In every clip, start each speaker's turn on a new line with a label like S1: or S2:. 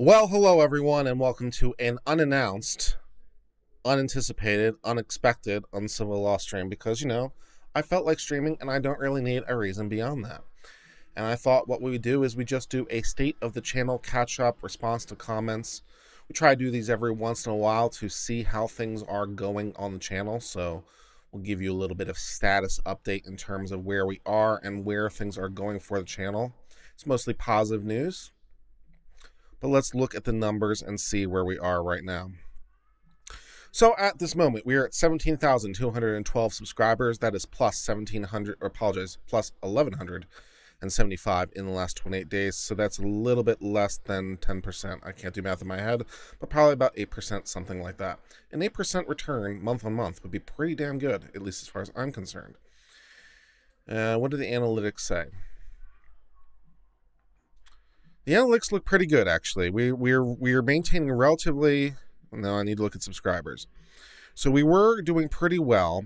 S1: Well, hello everyone, and welcome to an unannounced, unanticipated, unexpected Uncivil Law stream because, I felt like streaming and I don't really need a reason beyond that. And I thought what we would do is we just do a state of the channel catch up, response to comments. We try to do these every once in a while to see how things are going on the channel. So we'll give you a little bit of status update in terms of where we are and where things are going for the channel. It's mostly positive news. But let's look at the numbers and see where we are right now. So at this moment, we are at 17,212 subscribers. That is plus 1,175 in the last 28 days. So that's a little bit less than 10%. I can't do math in my head, but probably about 8%, something like that. An 8% return month on month would be pretty damn good, at least as far as I'm concerned. What do the analytics say? The analytics look pretty good, actually. We're maintaining relatively. No, I need to look at subscribers. So we were doing pretty well,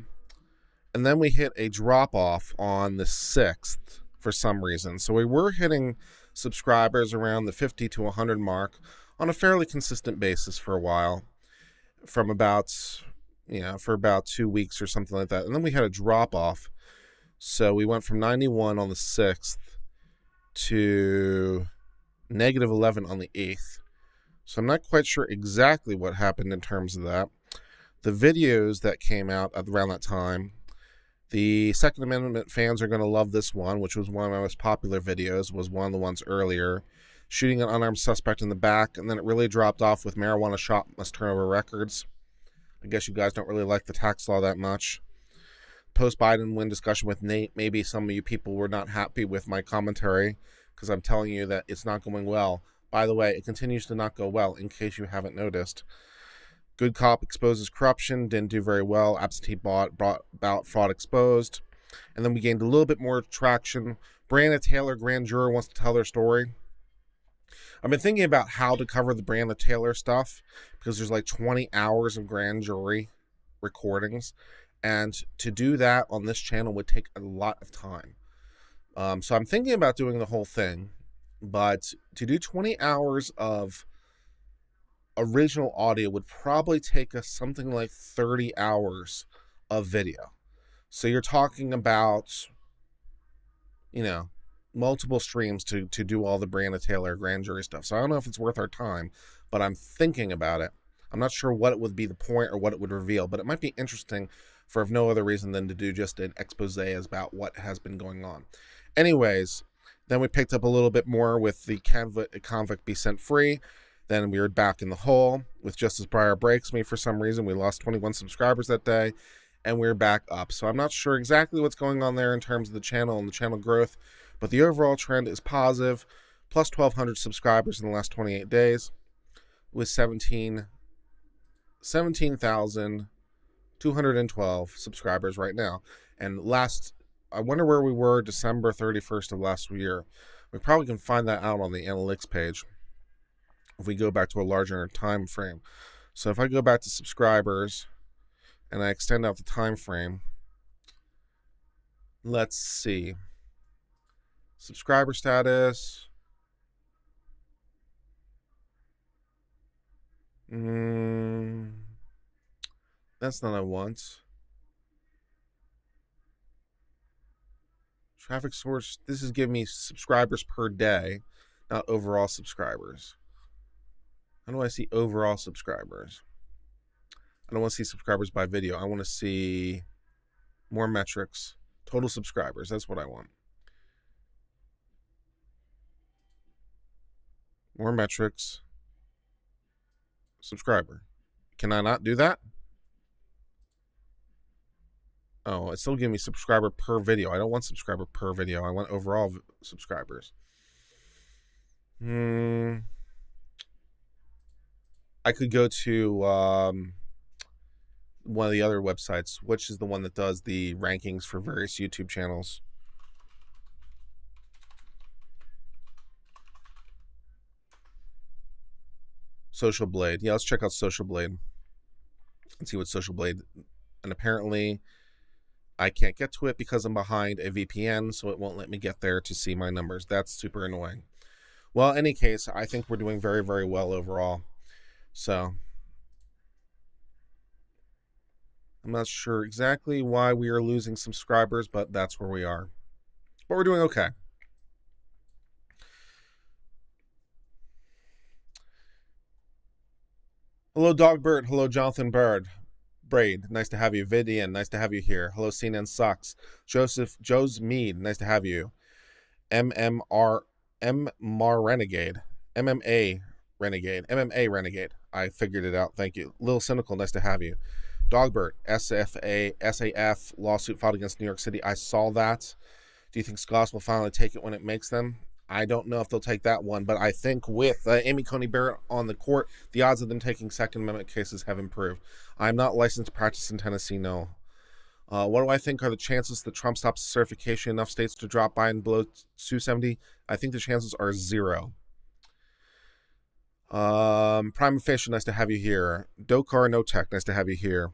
S1: and then we hit a drop off on the 6th for some reason. So we were hitting subscribers around the 50 to 100 mark on a fairly consistent basis for a while, from about for about 2 weeks or something like that. And then we had a drop off. So we went from 91 on the 6th to negative 11 on the 8th. So I'm not quite sure exactly what happened in terms of that. The videos that came out around that time, the Second Amendment fans are going to love this one, which was one of my most popular videos, was one of the ones earlier. Shooting an unarmed suspect in the back, and then it really dropped off with marijuana shop must turn over records. I guess you guys don't really like the tax law that much. Post-Biden win discussion with Nate. Maybe some of you people were not happy with my commentary, because I'm telling you that it's not going well. By the way, it continues to not go well, in case you haven't noticed. Good cop exposes corruption, didn't do very well. Absentee ballot fraud exposed. And then we gained a little bit more traction. Brianna Taylor, grand juror, wants to tell their story. I've been thinking about how to cover the Brianna Taylor stuff, because there's like 20 hours of grand jury recordings. And to do that on this channel would take a lot of time. So I'm thinking about doing the whole thing, but to do 20 hours of original audio would probably take us something like 30 hours of video. So you're talking about, multiple streams to do all the Brianna Taylor grand jury stuff. So I don't know if it's worth our time, but I'm thinking about it. I'm not sure what it would be the point or what it would reveal, but it might be interesting for if no other reason than to do just an expose about what has been going on. Anyways, then we picked up a little bit more with the convict be sent free. Then we were back in the hole with Justice Breyer breaks me for some reason. We lost 21 subscribers that day, and we're back up. So I'm not sure exactly what's going on there in terms of the channel and the channel growth, but the overall trend is positive. Plus 1,200 subscribers in the last 28 days with 17,212 subscribers right now. And I wonder where we were December 31st of last year. We probably can find that out on the analytics page if we go back to a larger time frame. So if I go back to subscribers and I extend out the time frame, let's see. Subscriber status. That's not what I want. Traffic source, this is giving me subscribers per day, not overall subscribers. How do I see overall subscribers? I don't want to see subscribers by video. I want to see more metrics. Total subscribers, that's what I want. More metrics. Subscriber. Can I not do that? Oh, it's still giving me subscriber per video. I don't want subscriber per video. I want overall subscribers. I could go to one of the other websites, which is the one that does the rankings for various YouTube channels. Social Blade. Yeah, let's check out Social Blade and see what Social Blade. And apparently I can't get to it because I'm behind a VPN, so it won't let me get there to see my numbers. That's super annoying. Well, in any case, I think we're doing very, very well overall. So I'm not sure exactly why we are losing subscribers, but that's where we are. But we're doing okay. Hello, Dogbert. Hello, Jonathan Bird. Braid, nice to have you. Vidian, nice to have you here. Hello, CNN Sucks. Joe's Mead, nice to have you. MMR Renegade. MMA Renegade. I figured it out. Thank you. Little Cynical, nice to have you. Dogbert, SAF lawsuit filed against New York City. I saw that. Do you think Scots will finally take it when it makes them? I don't know if they'll take that one, but I think with Amy Coney Barrett on the court, the odds of them taking Second Amendment cases have improved. I'm not licensed to practice in Tennessee, no. What do I think are the chances that Trump stops certification enough states to drop Biden below 270? I think the chances are 0. Prime Facial, nice to have you here. Dokar No Tech, nice to have you here.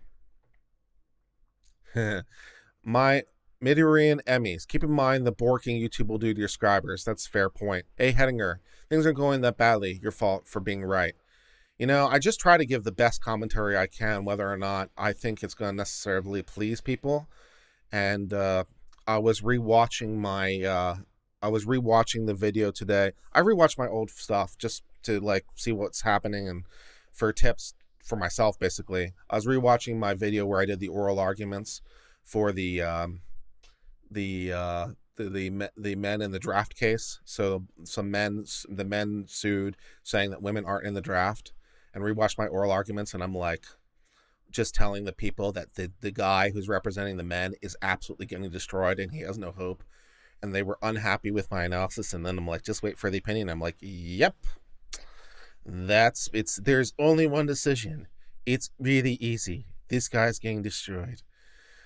S1: My Midorian Emmys. Keep in mind the borking YouTube will do to your subscribers. That's a fair point. Hey, Hettinger, things aren't going that badly. Your fault for being right. You know, I just try to give the best commentary I can, whether or not I think it's going to necessarily please people. And I was rewatching the video today. I rewatched my old stuff just to like see what's happening and for tips for myself. Basically, I was rewatching my video where I did the oral arguments for the men in the draft case. So the men sued saying that women aren't in the draft, and rewatched my oral arguments, and I'm like just telling the people that the guy who's representing the men is absolutely getting destroyed and he has no hope, and they were unhappy with my analysis. And then I'm like, just wait for the opinion. I'm like, yep, there's only one decision. It's really easy. This guy's getting destroyed.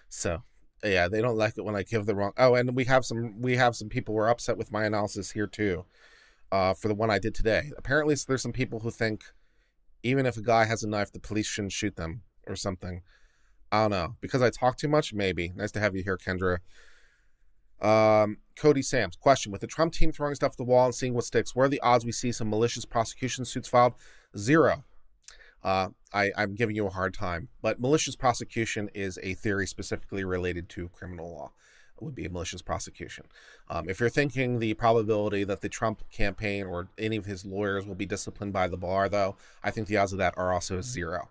S1: So yeah, they don't like it when I give the wrong. Oh, and we have some people who are upset with my analysis here too, for the one I did today. Apparently, there's some people who think even if a guy has a knife, the police shouldn't shoot them or something. I don't know, because I talk too much. Maybe. Nice to have you here, Kendra. Cody Sams, question: with the Trump team throwing stuff at the wall and seeing what sticks, what are the odds we see some malicious prosecution suits filed? 0. I'm giving you a hard time, but malicious prosecution is a theory specifically related to criminal law. It would be a malicious prosecution. If you're thinking the probability that the Trump campaign or any of his lawyers will be disciplined by the bar, though, I think the odds of that are also 0.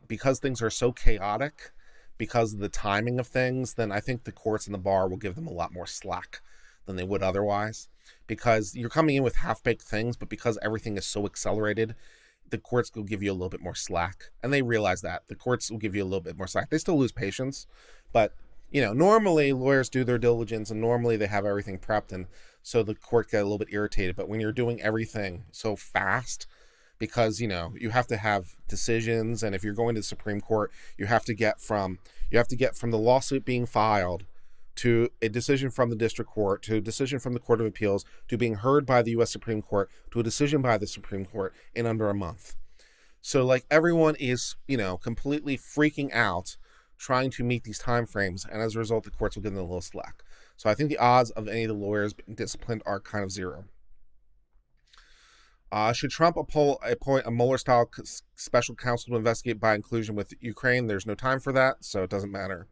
S1: Because things are so chaotic, because of the timing of things, then I think the courts and the bar will give them a lot more slack than they would otherwise. Because you're coming in with half-baked things, but because everything is so accelerated, the courts will give you a little bit more slack. And they realize that. The courts will give you a little bit more slack. They still lose patience, but you know, normally lawyers do their diligence and normally they have everything prepped, and so the court get a little bit irritated. But when you're doing everything so fast, because you know you have to have decisions, and if you're going to the Supreme Court, you have to get from the lawsuit being filed to a decision from the district court, to a decision from the Court of Appeals, to being heard by the U.S. Supreme Court, to a decision by the Supreme Court in under a month. So like everyone is, you know, completely freaking out trying to meet these time frames, and as a result, the courts will give them a little slack. So I think the odds of any of the lawyers being disciplined are kind of 0. Should Trump appoint a Mueller-style special counsel to investigate by inclusion with Ukraine? There's no time for that, so it doesn't matter.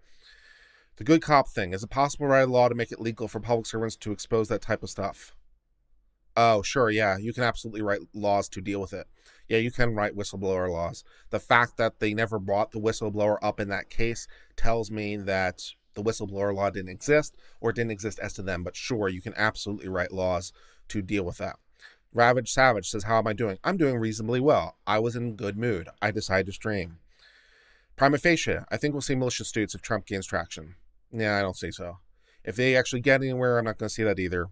S1: The good cop thing. Is it possible to write a law to make it legal for public servants to expose that type of stuff? Oh, sure, yeah. You can absolutely write laws to deal with it. Yeah, you can write whistleblower laws. The fact that they never brought the whistleblower up in that case tells me that the whistleblower law didn't exist, or it didn't exist as to them. But sure, you can absolutely write laws to deal with that. Ravage Savage says, how am I doing? I'm doing reasonably well. I was in good mood. I decided to stream. Prima facie, I think we'll see malicious suits if Trump gains traction. Yeah, I don't see so. If they actually get anywhere, I'm not going to see that either.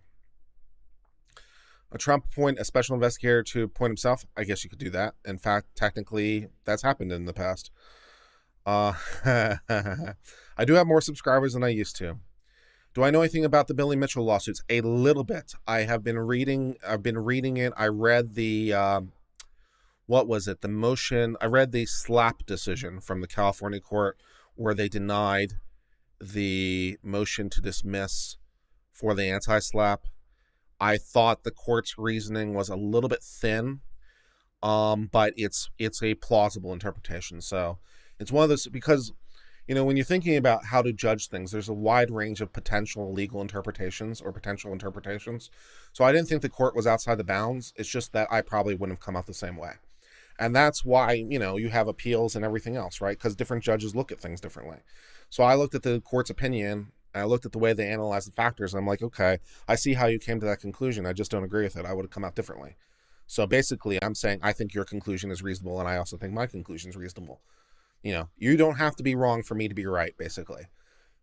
S1: A Trump appoint a special investigator to appoint himself? I guess you could do that. In fact, technically, that's happened in the past. I do have more subscribers than I used to. Do I know anything about the Billy Mitchell lawsuits? A little bit. I've been reading it. I read the what was it? The motion. I read the SLAP decision from the California court where they denied the motion to dismiss for the anti-SLAP. I thought the court's reasoning was a little bit thin, but it's a plausible interpretation. So it's one of those, because when you're thinking about how to judge things, there's a wide range of potential legal interpretations or potential interpretations. So I didn't think the court was outside the bounds. It's just that I probably wouldn't have come out the same way. And that's why, you have appeals and everything else, right? Because different judges look at things differently. So I looked at the court's opinion, and I looked at the way they analyzed the factors, and I'm like, okay, I see how you came to that conclusion. I just don't agree with it. I would have come out differently. So basically, I'm saying I think your conclusion is reasonable, and I also think my conclusion is reasonable. You don't have to be wrong for me to be right, basically,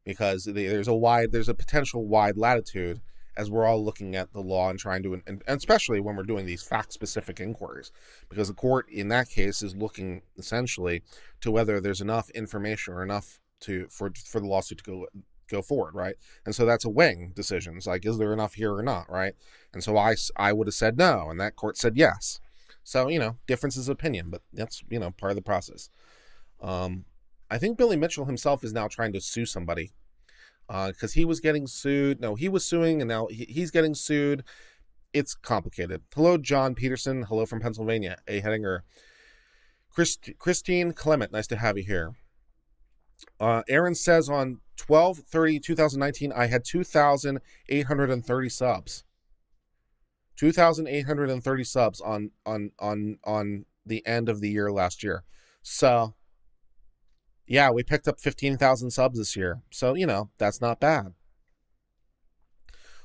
S1: because there's a potential wide latitude as we're all looking at the law and trying to, and especially when we're doing these fact-specific inquiries, because the court in that case is looking essentially to whether there's enough information or enough for the lawsuit to go forward, right? And so that's a weighing decision. It's like, is there enough here or not, right? And so I would have said no, and that court said yes. So differences of opinion, but that's part of the process. I think Billy Mitchell himself is now trying to sue somebody because he was getting sued. No, he was suing, and now he's getting sued. It's complicated. Hello, John Peterson. Hello from Pennsylvania. A. Hedinger. Christine Clement, nice to have you here. Aaron says on 12/30/2019, I had 2,830 subs. 2,830 subs on the end of the year last year. So yeah, we picked up 15,000 subs this year. So, that's not bad.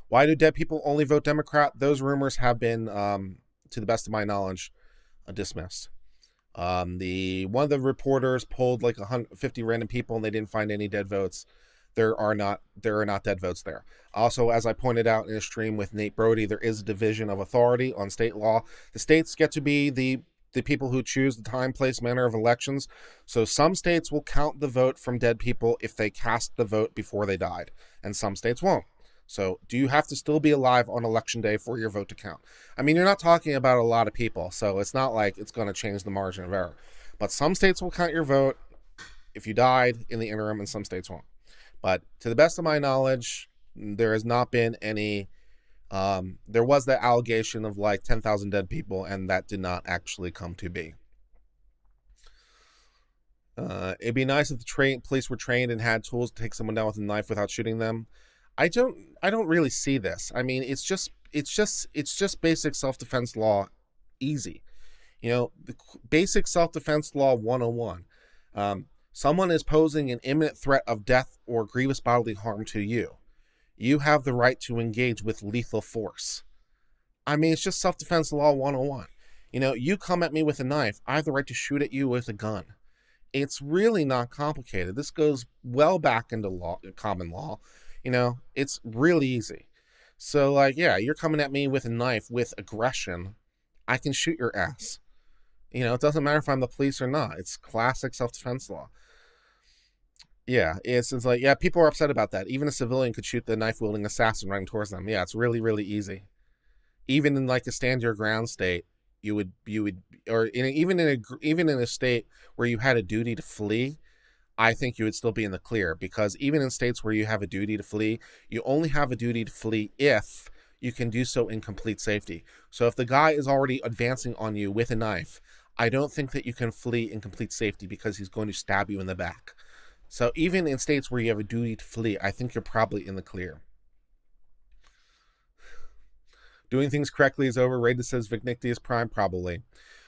S1: Why do dead people only vote Democrat? Those rumors have been, to the best of my knowledge, dismissed. One of the reporters polled like 150 random people, and they didn't find any dead votes. There are not dead votes there. Also, as I pointed out in a stream with Nate Brody, there is a division of authority on state law. The states get to be the people who choose the time, place, manner of elections. So some states will count the vote from dead people if they cast the vote before they died, and some states won't. So do you have to still be alive on election day for your vote to count? I mean, you're not talking about a lot of people, so it's not like it's going to change the margin of error. But some states will count your vote if you died in the interim, and some states won't. But to the best of my knowledge, there has not been any. There was the allegation of like 10,000 dead people, and that did not actually come to be. It'd be nice if the police were trained and had tools to take someone down with a knife without shooting them. I don't really see this. I mean, it's just basic self-defense law, easy. The basic self-defense law 101. Someone is posing an imminent threat of death or grievous bodily harm to you. You have the right to engage with lethal force. I mean, it's just self-defense law 101. You come at me with a knife, I have the right to shoot at you with a gun. It's really not complicated. This goes well back into common law. It's really easy. So, you're coming at me with a knife with aggression, I can shoot your ass. It doesn't matter if I'm the police or not. It's classic self-defense law. Yeah, it's like, people are upset about that. Even a civilian could shoot the knife-wielding assassin running towards them. Yeah, it's really, really easy. Even in like a stand-your-ground state, you would, or even in a state where you had a duty to flee, I think you would still be in the clear, because even in states where you have a duty to flee, you only have a duty to flee if you can do so in complete safety. So if the guy is already advancing on you with a knife, I don't think that you can flee in complete safety because he's going to stab you in the back. So even in states where you have a duty to flee, I think you're probably in the clear. Doing things correctly is overrated, says Vignictius Prime. Probably.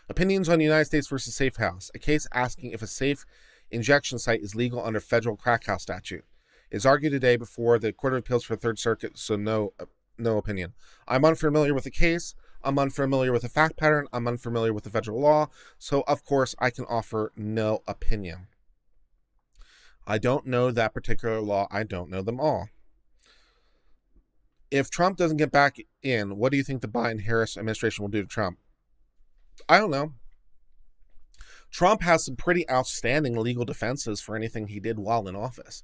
S1: Opinions on United States versus Safe House. A case asking if a safe injection site is legal under federal crack house statute. Is argued today before the Court of Appeals for the Third Circuit, so no opinion. I'm unfamiliar with the case. I'm unfamiliar with the fact pattern. I'm unfamiliar with the federal law. So, of course, I can offer no opinion. I don't know that particular law. I don't know them all. If Trump doesn't get back in, what do you think the Biden-Harris administration will do to Trump? I don't know. Trump has some pretty outstanding legal defenses for anything he did while in office.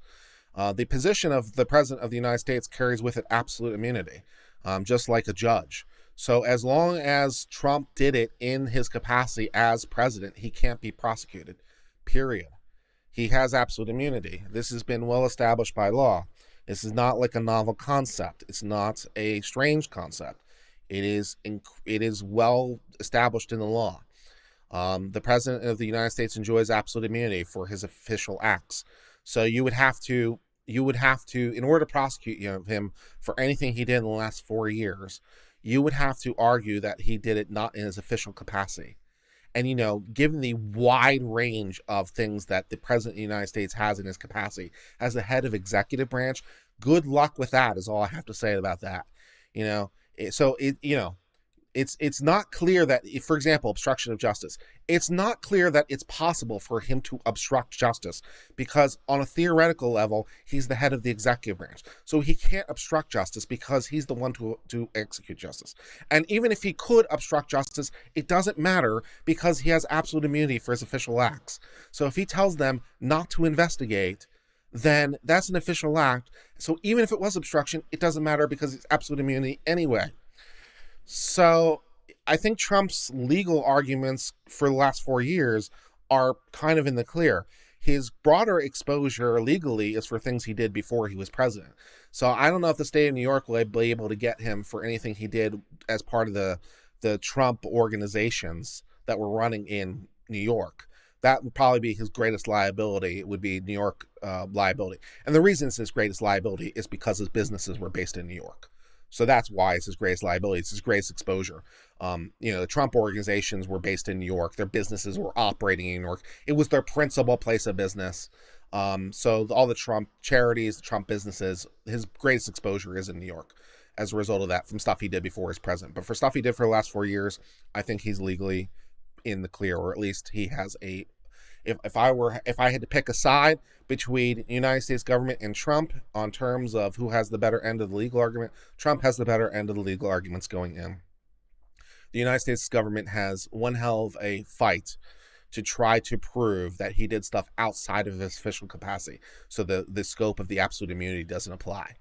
S1: The position of the President of the United States carries with it absolute immunity, just like a judge. So as long as Trump did it in his capacity as president, he can't be prosecuted, period. He has absolute immunity. This has been well established by law. This is not like a novel concept. It's not a strange concept. It is well established in the law. The president of the United States enjoys absolute immunity for his official acts. So you would have to, in order to prosecute him for anything he did in the last 4 years, you would have to argue that he did it not in his official capacity. And, given the wide range of things that the president of the United States has in his capacity as the head of executive branch, good luck with that is all I have to say about that. It's not clear that, for example, obstruction of justice. It's not clear that it's possible for him to obstruct justice because on a theoretical level, he's the head of the executive branch. So he can't obstruct justice because he's the one to execute justice. And even if he could obstruct justice, it doesn't matter because he has absolute immunity for his official acts. So if he tells them not to investigate, then that's an official act. So even if it was obstruction, it doesn't matter because it's absolute immunity anyway. So I think Trump's legal arguments for the last 4 years are kind of in the clear. His broader exposure legally is for things he did before he was president. So I don't know if the state of New York will be able to get him for anything he did as part of the Trump organizations that were running in New York. That would probably be his greatest liability. It would be New York liability. And the reason it's his greatest liability is because his businesses were based in New York. So that's why it's his greatest liability. It's his greatest exposure. The Trump organizations were based in New York. Their businesses were operating in New York. It was their principal place of business. So all the Trump charities, the Trump businesses, his greatest exposure is in New York as a result of that from stuff he did before he was president. But for stuff he did for the last 4 years, I think he's legally in the clear, or at least he has a... If I had to pick a side between the United States government and Trump on terms of who has the better end of the legal argument, Trump has the better end of the legal arguments going in. The United States government has one hell of a fight to try to prove that he did stuff outside of his official capacity, so the scope of the absolute immunity doesn't apply.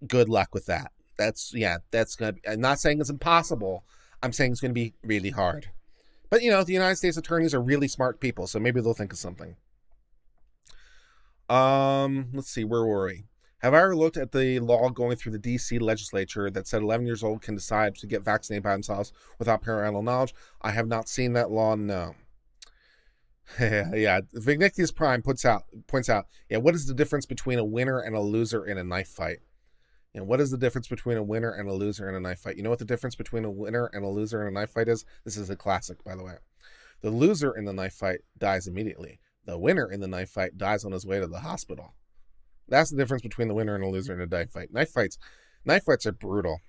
S1: Good luck with that. That's gonna be, I'm not saying it's impossible. I'm saying it's gonna be really hard. But, the United States attorneys are really smart people, so maybe they'll think of something. Let's see, where were we? Have I ever looked at the law going through the D.C. legislature that said 11 years old can decide to get vaccinated by themselves without parental knowledge? I have not seen that law, no. Yeah, Vignicius Prime points out, what is the difference between a winner and a loser in a knife fight? What is the difference between a winner and a loser in a knife fight? You know what the difference between a winner and a loser in a knife fight is? This is a classic, by the way. The loser in the knife fight dies immediately. The winner in the knife fight dies on his way to the hospital. That's the difference between the winner and a loser in a knife fight. Knife fights are brutal.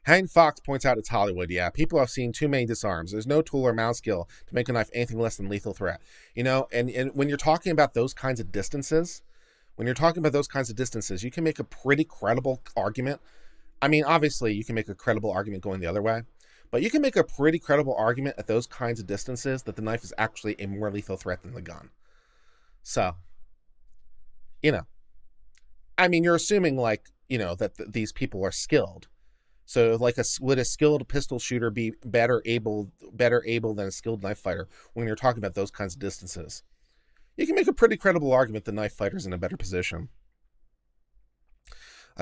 S1: Hank Fox points out it's Hollywood. Yeah, people have seen too many disarms. There's no tool or mouth skill to make a knife anything less than lethal threat. And when you're talking about those kinds of distances, you can make a pretty credible argument. I mean, obviously, you can make a credible argument going the other way, but you can make a pretty credible argument at those kinds of distances that the knife is actually a more lethal threat than the gun. So, I mean, you're assuming that these people are skilled. So, would a skilled pistol shooter be better able than a skilled knife fighter when you're talking about those kinds of distances? You can make a pretty credible argument the knife fighter's in a better position.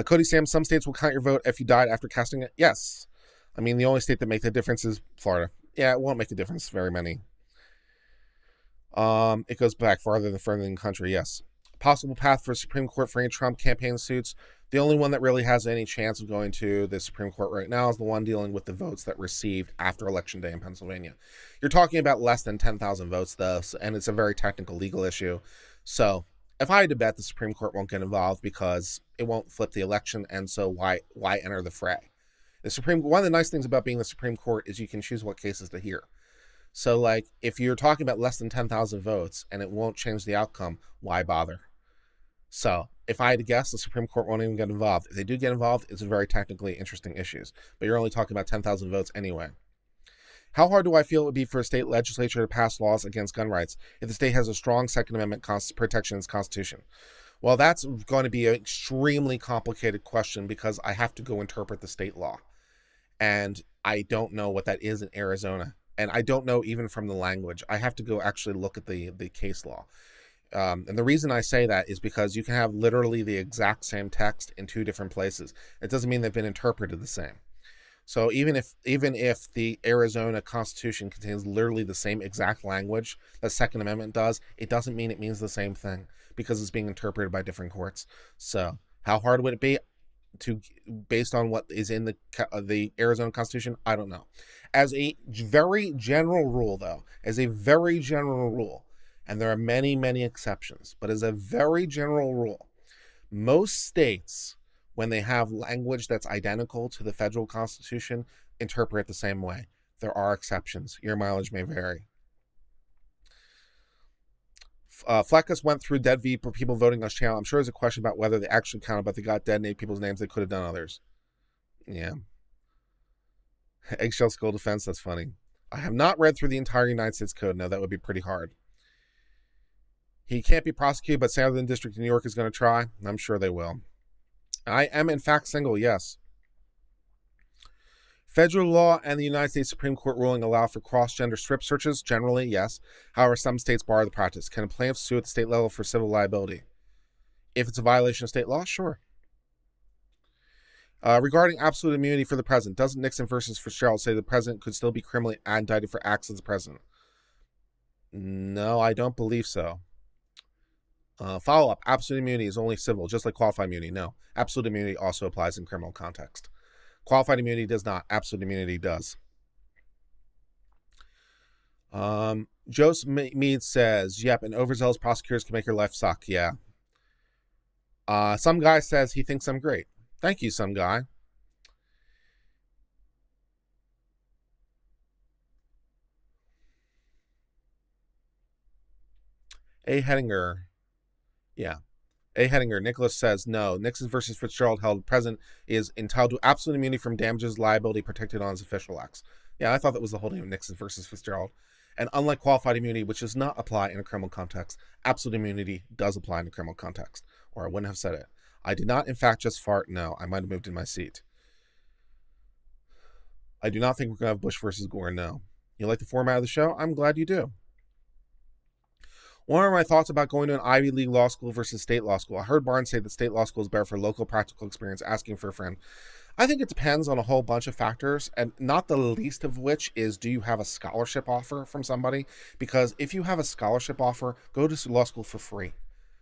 S1: Cody Sam, some states will count your vote if you died after casting it. Yes. I mean, the only state that makes a difference is Florida. Yeah, it won't make a difference very many. It goes back further than the country, yes. Possible path for Supreme Court for any Trump campaign suits. The only one that really has any chance of going to the Supreme Court right now is the one dealing with the votes that received after Election Day in Pennsylvania. You're talking about less than 10,000 votes, though, and it's a very technical legal issue. So if I had to bet, the Supreme Court won't get involved because it won't flip the election, and so why enter the fray? One of the nice things about being the Supreme Court is you can choose what cases to hear. So, if you're talking about less than 10,000 votes and it won't change the outcome, why bother? So, if I had to guess, the Supreme Court won't even get involved. If they do get involved, it's a very technically interesting issues. But you're only talking about 10,000 votes anyway. How hard do I feel it would be for a state legislature to pass laws against gun rights if the state has a strong Second Amendment protection in its Constitution? Well, that's going to be an extremely complicated question because I have to go interpret the state law. And I don't know what that is in Arizona. And I don't know even from the language. I have to go actually look at the case law. And the reason I say that is because you can have literally the exact same text in two different places. It doesn't mean they've been interpreted the same. So even if the Arizona Constitution contains literally the same exact language that Second Amendment does, it doesn't mean it means the same thing because it's being interpreted by different courts. So how hard would it be based on what is in the Arizona Constitution? I don't know. As a very general rule, though, and there are many, many exceptions, but as a very general rule, most states, when they have language that's identical to the federal Constitution, interpret it the same way. There are exceptions. Your mileage may vary. Fleckus went through dead people voting on his channel. I'm sure there's a question about whether they actually counted, but they got dead named people's names. They could have done others. Yeah. Eggshell Skull Defense, that's funny. I have not read through the entire United States Code. No, that would be pretty hard. He can't be prosecuted, but Southern District of New York is going to try. I'm sure they will. I am, in fact, single, yes. Federal law and the United States Supreme Court ruling allow for cross-gender strip searches. Generally, yes. However, some states bar the practice. Can a plaintiff sue at the state level for civil liability? If it's a violation of state law, sure. Regarding absolute immunity for the president, doesn't Nixon versus Fitzgerald say the president could still be criminally indicted for acts as the president? No, I don't believe so. Follow-up, absolute immunity is only civil, just like qualified immunity. No, absolute immunity also applies in criminal context. Qualified immunity does not. Absolute immunity does. Joseph Mead says, yep, and overzealous prosecutors can make your life suck. Yeah. Some guy says he thinks I'm great. Thank you, some guy. A. Hettinger. Yeah. A. Hettinger. Nicholas says, no. Nixon versus Fitzgerald held the president is entitled to absolute immunity from damages liability protected on his official acts. Yeah, I thought that was the whole name of Nixon versus Fitzgerald. And unlike qualified immunity, which does not apply in a criminal context, absolute immunity does apply in a criminal context. Or I wouldn't have said it. I did not, in fact, just fart. No, I might have moved in my seat. I do not think we're going to have Bush versus Gore. No. You like the format of the show? I'm glad you do. What are my thoughts about going to an Ivy League law school versus state law school? I heard Barnes say that state law school is better for local practical experience, asking for a friend. I think it depends on a whole bunch of factors, and not the least of which is, do you have a scholarship offer from somebody? Because if you have a scholarship offer, go to law school for free,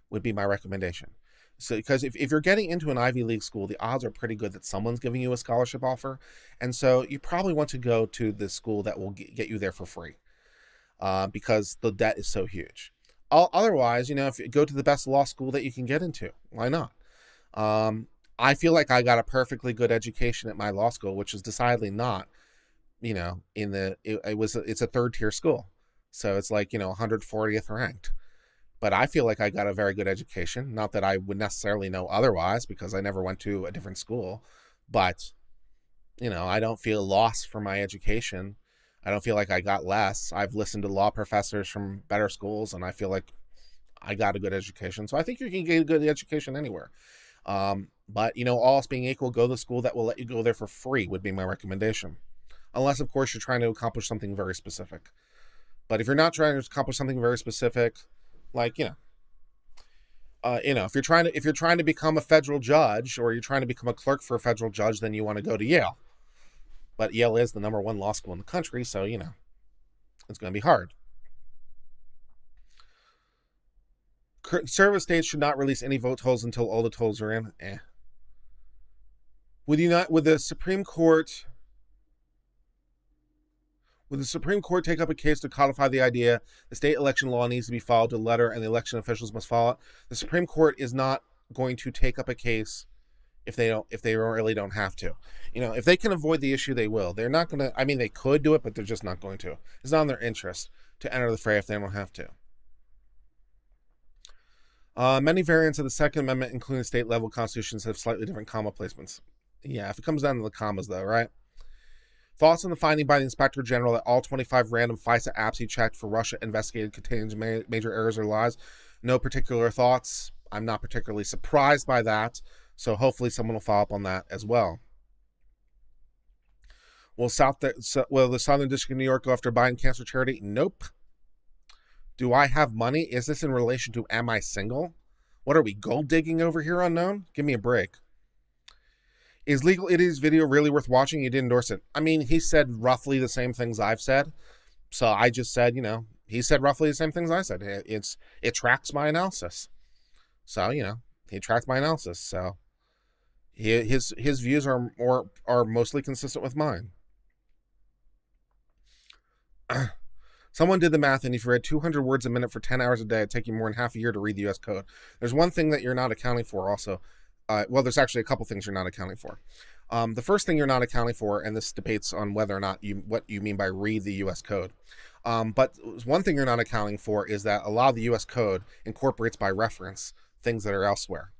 S1: would be my recommendation. So, because if you're getting into an Ivy League school, the odds are pretty good that someone's giving you a scholarship offer. And so you probably want to go to the school that will get you there for free, because the debt is so huge. Otherwise, if you go to the best law school that you can get into, why not? I feel like I got a perfectly good education at my law school, which is decidedly not, it's a third tier school. So it's like, 140th ranked. But I feel like I got a very good education. Not that I would necessarily know otherwise, because I never went to a different school. But, I don't feel lost for my education. I don't feel like I got less. I've listened to law professors from better schools, and I feel like I got a good education. So I think you can get a good education anywhere. But, all else being equal, go to the school that will let you go there for free would be my recommendation. Unless, of course, you're trying to accomplish something very specific. But if you're not trying to accomplish something very specific, like, if you're trying to become a federal judge, or you're trying to become a clerk for a federal judge, then you want to go to Yale. But Yale is the #1 law school in the country, so, it's going to be hard. Conservative states should not release any vote totals until all the totals are in. Would the Supreme Court take up a case to codify the idea the state election law needs to be followed to the letter and the election officials must follow it? The Supreme Court is not going to take up a case if they really don't have to. If they can avoid the issue, they will. They're not going to, they could do it, but they're just not going to. It's not in their interest to enter the fray if they don't have to. Many variants of the Second Amendment, including state level constitutions, have slightly different comma placements. Yeah, if it comes down to the commas though, right? Thoughts on the finding by the Inspector General that all 25 random FISA apps he checked for Russia investigated contains major errors or lies? No particular thoughts. I'm not particularly surprised by that, so hopefully someone will follow up on that as well. Will the Southern District of New York go after Biden cancer charity? Nope. Do I have money? Is this in relation to am I single? What are we, gold digging over here, unknown? Give me a break. Is Legal Idiot's video really worth watching? You didn't endorse it. I mean, he said roughly the same things I've said. So I just said, he said roughly the same things I said. It tracks my analysis. So, he tracked my analysis. So his views are mostly consistent with mine. Someone did the math, and if you read 200 words a minute for 10 hours a day, it'd take you more than half a year to read the U.S. Code. There's one thing that you're not accounting for also. Well, there's actually a couple things you're not accounting for. The first thing you're not accounting for, and this debates on whether or not what you mean by read the U.S. Code. But one thing you're not accounting for is that a lot of the U.S. Code incorporates by reference things that are elsewhere.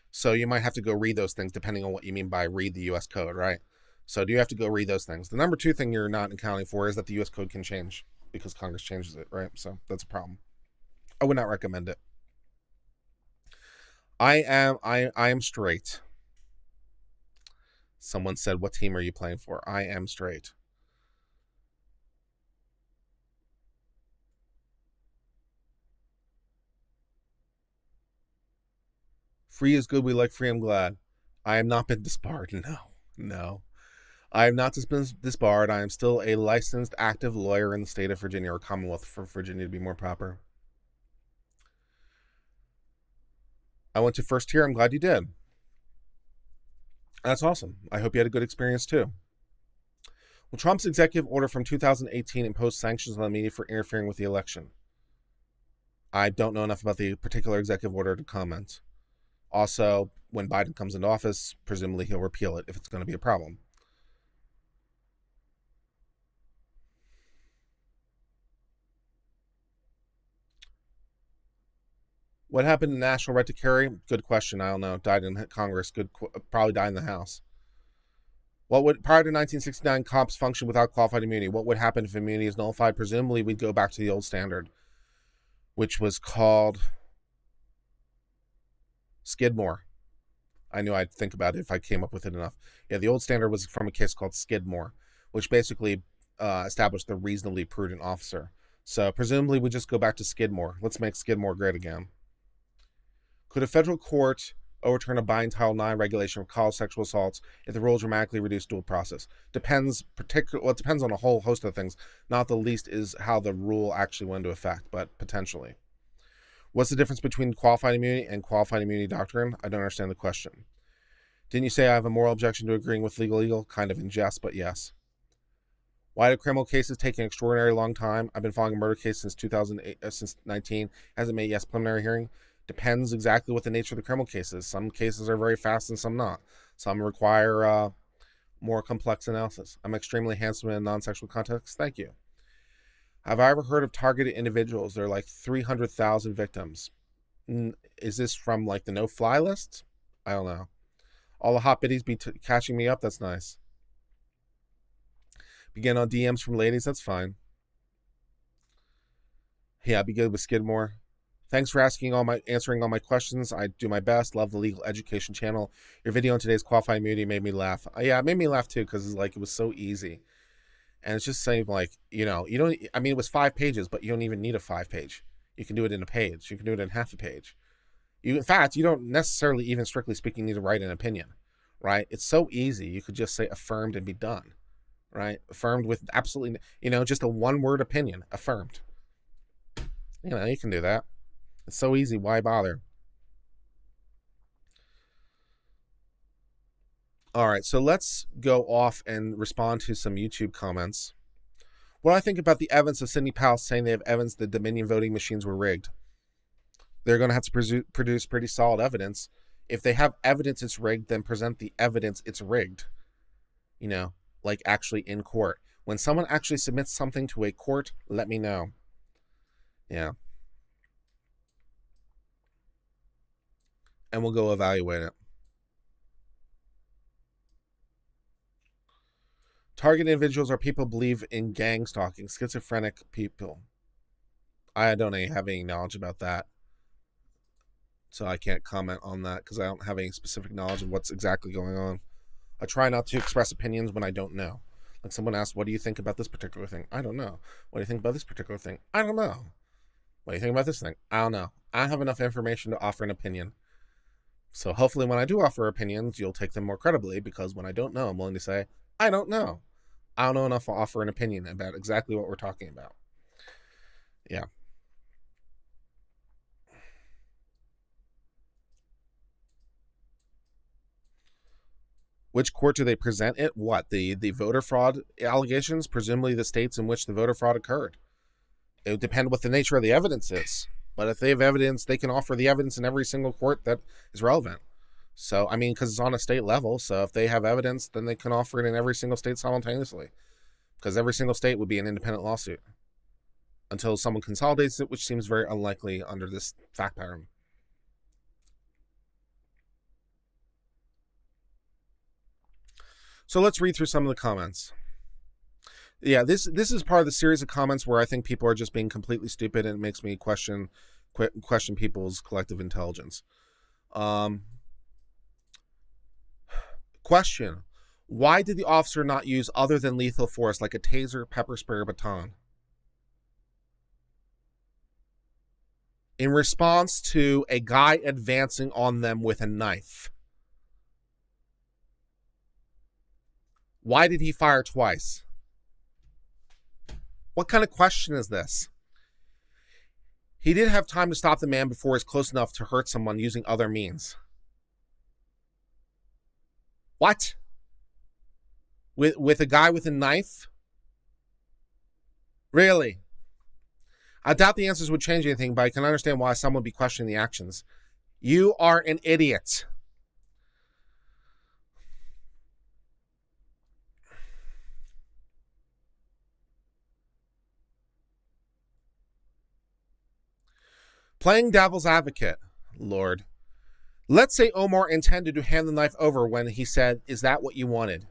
S1: So you might have to go read those things depending on what you mean by read the U.S. Code, right? So do you have to go read those things? The number two thing you're not accounting for is that the U.S. Code can change because Congress changes it, right? So that's a problem. I would not recommend it. I am straight. Someone said, what team are you playing for? I am straight. Free is good. We like free. I'm glad. I have not been disbarred. No. I have not been disbarred. I am still a licensed active lawyer in the state of Virginia, or Commonwealth for Virginia to be more proper. I went to first tier. I'm glad you did. That's awesome. I hope you had a good experience too. Will Trump's executive order from 2018 impose sanctions on the media for interfering with the election? I don't know enough about the particular executive order to comment. Also, when Biden comes into office, presumably he'll repeal it if it's going to be a problem. What happened to national right to carry? Good question. I don't know. Died in Congress. Probably died in the House. What would, prior to 1969, cops function without qualified immunity? What would happen if immunity is nullified? Presumably, we'd go back to the old standard, which was called Skidmore. I knew I'd think about it if I came up with it enough. Yeah, the old standard was from a case called Skidmore, which basically established the reasonably prudent officer. So presumably, we just go back to Skidmore. Let's make Skidmore great again. Could a federal court overturn a binding Title IX regulation for college sexual assaults if the rule dramatically reduced dual process? It depends on a whole host of things. Not the least is how the rule actually went into effect, but potentially. What's the difference between qualified immunity and qualified immunity doctrine? I don't understand the question. Didn't you say I have a moral objection to agreeing with legal? Kind of in jest, but yes. Why do criminal cases take an extraordinarily long time? I've been following a murder case since 2008, since 19. Hasn't made preliminary hearing. Depends exactly what the nature of the criminal case is. Some cases are very fast and some not. Some require more complex analysis. I'm extremely handsome in a non-sexual context. Thank you. Have I ever heard of targeted individuals? There are like 300,000 victims. Is this from like the no-fly list? I don't know. All the hot biddies be catching me up. That's nice. Begin on DMs from ladies. That's fine. Yeah, I'd be good with Skidmore. Thanks for answering all my questions. I do my best. Love the legal education channel. Your video on today's qualified immunity made me laugh. Yeah, it made me laugh too because it was so easy. And it's just saying you don't, I mean, it was 5 pages, but you don't even need a 5-page. You can do it in a page. You can do it in half a page. In fact, you don't necessarily, even strictly speaking, need to write an opinion, right? It's so easy. You could just say affirmed and be done, right? Affirmed with absolutely, just a 1-word opinion, affirmed. You can do that. It's so easy. Why bother? All right, so let's go off and respond to some YouTube comments. What do I think about the evidence of Sidney Powell saying they have evidence the Dominion voting machines were rigged? They're going to have to produce pretty solid evidence. If they have evidence it's rigged, then present the evidence it's rigged. Like actually in court. When someone actually submits something to a court, let me know. Yeah. And we'll go evaluate it. Target individuals are people who believe in gang stalking, schizophrenic people. I don't have any knowledge about that. So I can't comment on that because I don't have any specific knowledge of what's exactly going on. I try not to express opinions when I don't know. Like someone asked, what do you think about this particular thing? I don't know. What do you think about this particular thing? I don't know. What do you think about this thing? I don't know. I don't have enough information to offer an opinion. So hopefully when I do offer opinions, you'll take them more credibly, because when I don't know, I'm willing to say, I don't know. I don't know enough to offer an opinion about exactly what we're talking about. Yeah. Which court do they present it? What? The voter fraud allegations? Presumably the states in which the voter fraud occurred. It would depend what the nature of the evidence is. But if they have evidence, they can offer the evidence in every single court that is relevant. So, I mean, because it's on a state level. So if they have evidence, then they can offer it in every single state simultaneously. Because every single state would be an independent lawsuit. Until someone consolidates it, which seems very unlikely under this fact pattern. So let's read through some of the comments. Yeah, this is part of the series of comments where I think people are just being completely stupid, and it makes me question people's collective intelligence. Question: why did the officer not use other than lethal force, like a taser, pepper spray, or baton, in response to a guy advancing on them with a knife? Why did he fire twice? What kind of question is this? He did have time to stop the man before he's close enough to hurt someone using other means. What? With a guy with a knife? Really? I doubt the answers would change anything, but I can understand why someone would be questioning the actions. You are an idiot. Playing devil's advocate, Lord. Let's say Omar intended to hand the knife over when he said, "Is that what you wanted?"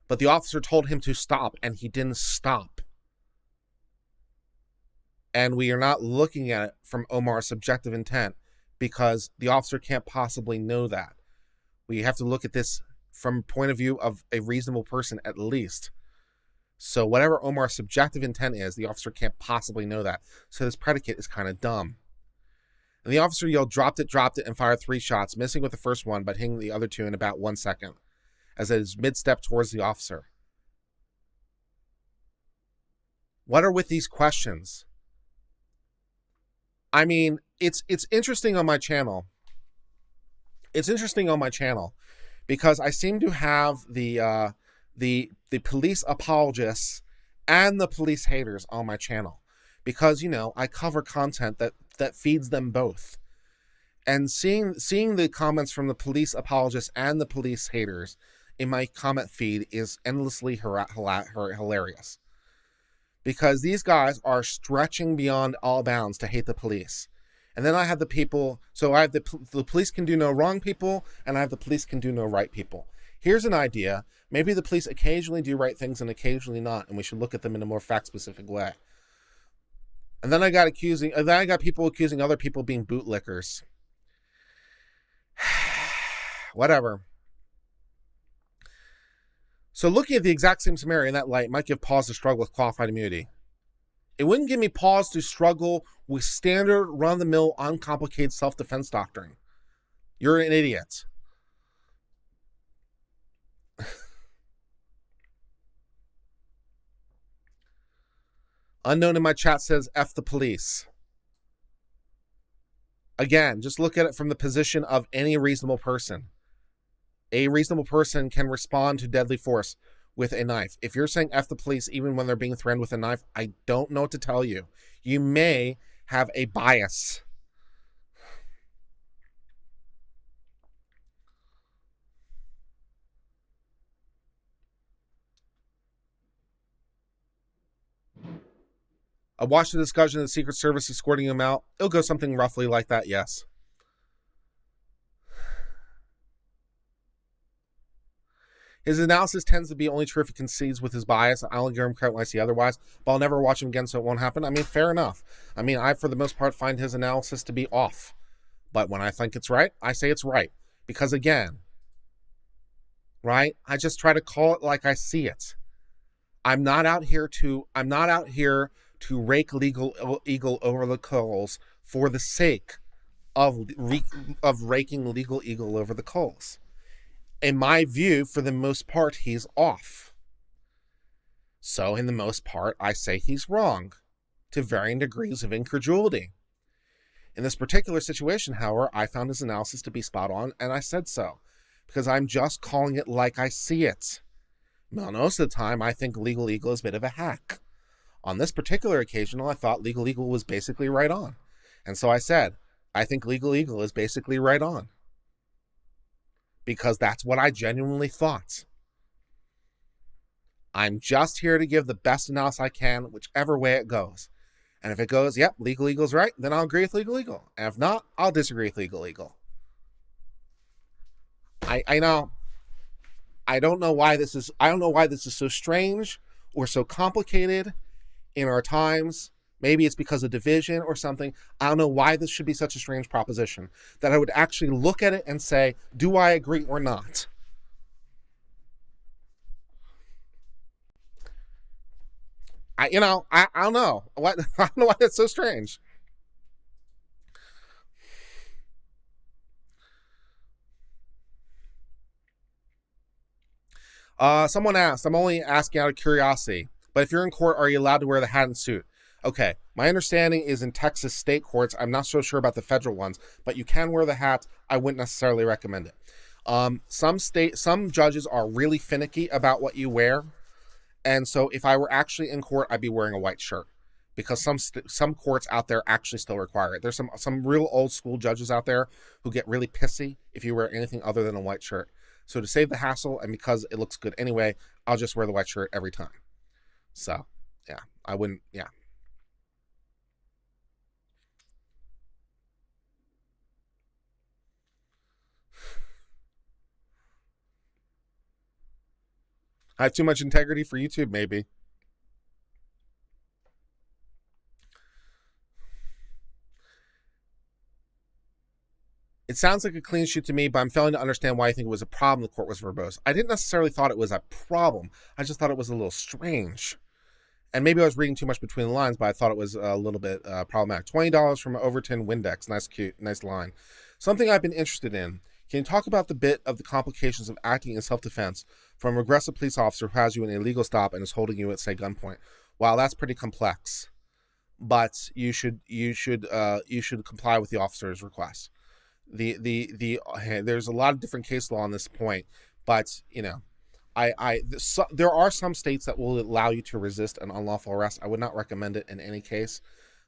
S1: But the officer told him to stop, and he didn't stop. And we are not looking at it from Omar's subjective intent, because the officer can't possibly know that. We have to look at this from a point of view of a reasonable person at least. So whatever Omar's subjective intent is, the officer can't possibly know that. So this predicate is kind of dumb. And the officer yelled, dropped it, and fired 3 shots, missing with the first one, but hitting the other 2 in about 1 second, as it is mid-step towards the officer. What are with these questions? I mean, it's interesting on my channel. It's interesting on my channel because I seem to have the police apologists and the police haters on my channel, because, you know, I cover content that feeds them both. And seeing the comments from the police apologists and the police haters in my comment feed is endlessly hilarious. Because these guys are stretching beyond all bounds to hate the police. And then I have the people, so I have the police can do no wrong people, and I have the police can do no right people. Here's an idea. Maybe the police occasionally do right things and occasionally not, and we should look at them in a more fact-specific way. And then I got people accusing other people of being bootlickers. Whatever. So looking at the exact same scenario in that light might give pause to struggle with qualified immunity. It wouldn't give me pause to struggle with standard, run-of-the-mill, uncomplicated self-defense doctrine. You're an idiot. Unknown in my chat says, F the police. Again, just look at it from the position of any reasonable person. A reasonable person can respond to deadly force with a knife. If you're saying F the police even when they're being threatened with a knife, I don't know what to tell you. You may have a bias. I watched the discussion of the Secret Service escorting him out. It'll go something roughly like that, yes. His analysis tends to be only true if he concedes with his bias. I only give him credit when I see otherwise, but I'll never watch him again, so it won't happen. I mean, fair enough. I mean, I, for the most part, find his analysis to be off. But when I think it's right, I say it's right. Because again, right, I just try to call it like I see it. I'm not out here to rake legal eagle over the coals for the sake of raking legal eagle over the coals. In my view, for the most part, he's off. So in the most part, I say he's wrong, to varying degrees of incredulity. In this particular situation, however, I found his analysis to be spot on, and I said so, because I'm just calling it like I see it. Now, most of the time, I think Legal Eagle is a bit of a hack. On this particular occasion, I thought Legal Eagle was basically right on. And so I said, I think Legal Eagle is basically right on. Because that's what I genuinely thought. I'm just here to give the best analysis I can, whichever way it goes. And if it goes, yep, Legal Eagle's right, then I'll agree with Legal Eagle. And if not, I'll disagree with Legal Eagle. I know. I don't know why this is so strange or so complicated in our times. Maybe it's because of division or something. I don't know why this should be such a strange proposition that I would actually look at it and say, do I agree or not? I don't know. I don't know why that's so strange. Someone asked, I'm only asking out of curiosity, but if you're in court, are you allowed to wear the hat and suit? Okay, my understanding is in Texas state courts, I'm not so sure about the federal ones, but you can wear the hat. I wouldn't necessarily recommend it. Some judges are really finicky about what you wear. And so if I were actually in court, I'd be wearing a white shirt, because some courts out there actually still require it. There's some real old school judges out there who get really pissy if you wear anything other than a white shirt. So to save the hassle, and because it looks good anyway, I'll just wear the white shirt every time. So, yeah, I wouldn't, yeah. I have too much integrity for YouTube, maybe. It sounds like a clean sheet to me, but I'm failing to understand why you think it was a problem the court was verbose. I didn't necessarily thought it was a problem. I just thought it was a little strange. And maybe I was reading too much between the lines, but I thought it was a little bit problematic. $20 from Overton Windex. Nice line. Something I've been interested in. Can you talk about the bit of the complications of acting in self-defense from a aggressive police officer who has you in a legal stop and is holding you at, say, gunpoint? Wow, that's pretty complex. But you should comply with the officer's request. There's a lot of different case law on this point, but there are some states that will allow you to resist an unlawful arrest. I would not recommend it in any case,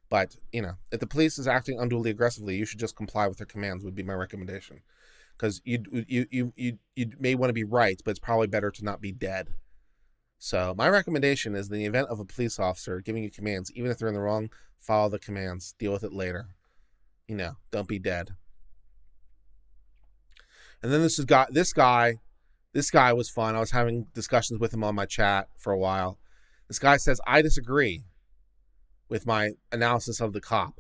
S1: but if the police is acting unduly aggressively, you should just comply with their commands. Would be my recommendation, because you may want to be right, but it's probably better to not be dead. So my recommendation is, in the event of a police officer giving you commands, even if they're in the wrong, follow the commands. Deal with it later. Don't be dead. And then this guy was fun. I was having discussions with him on my chat for a while. This guy says, I disagree with my analysis of the cop.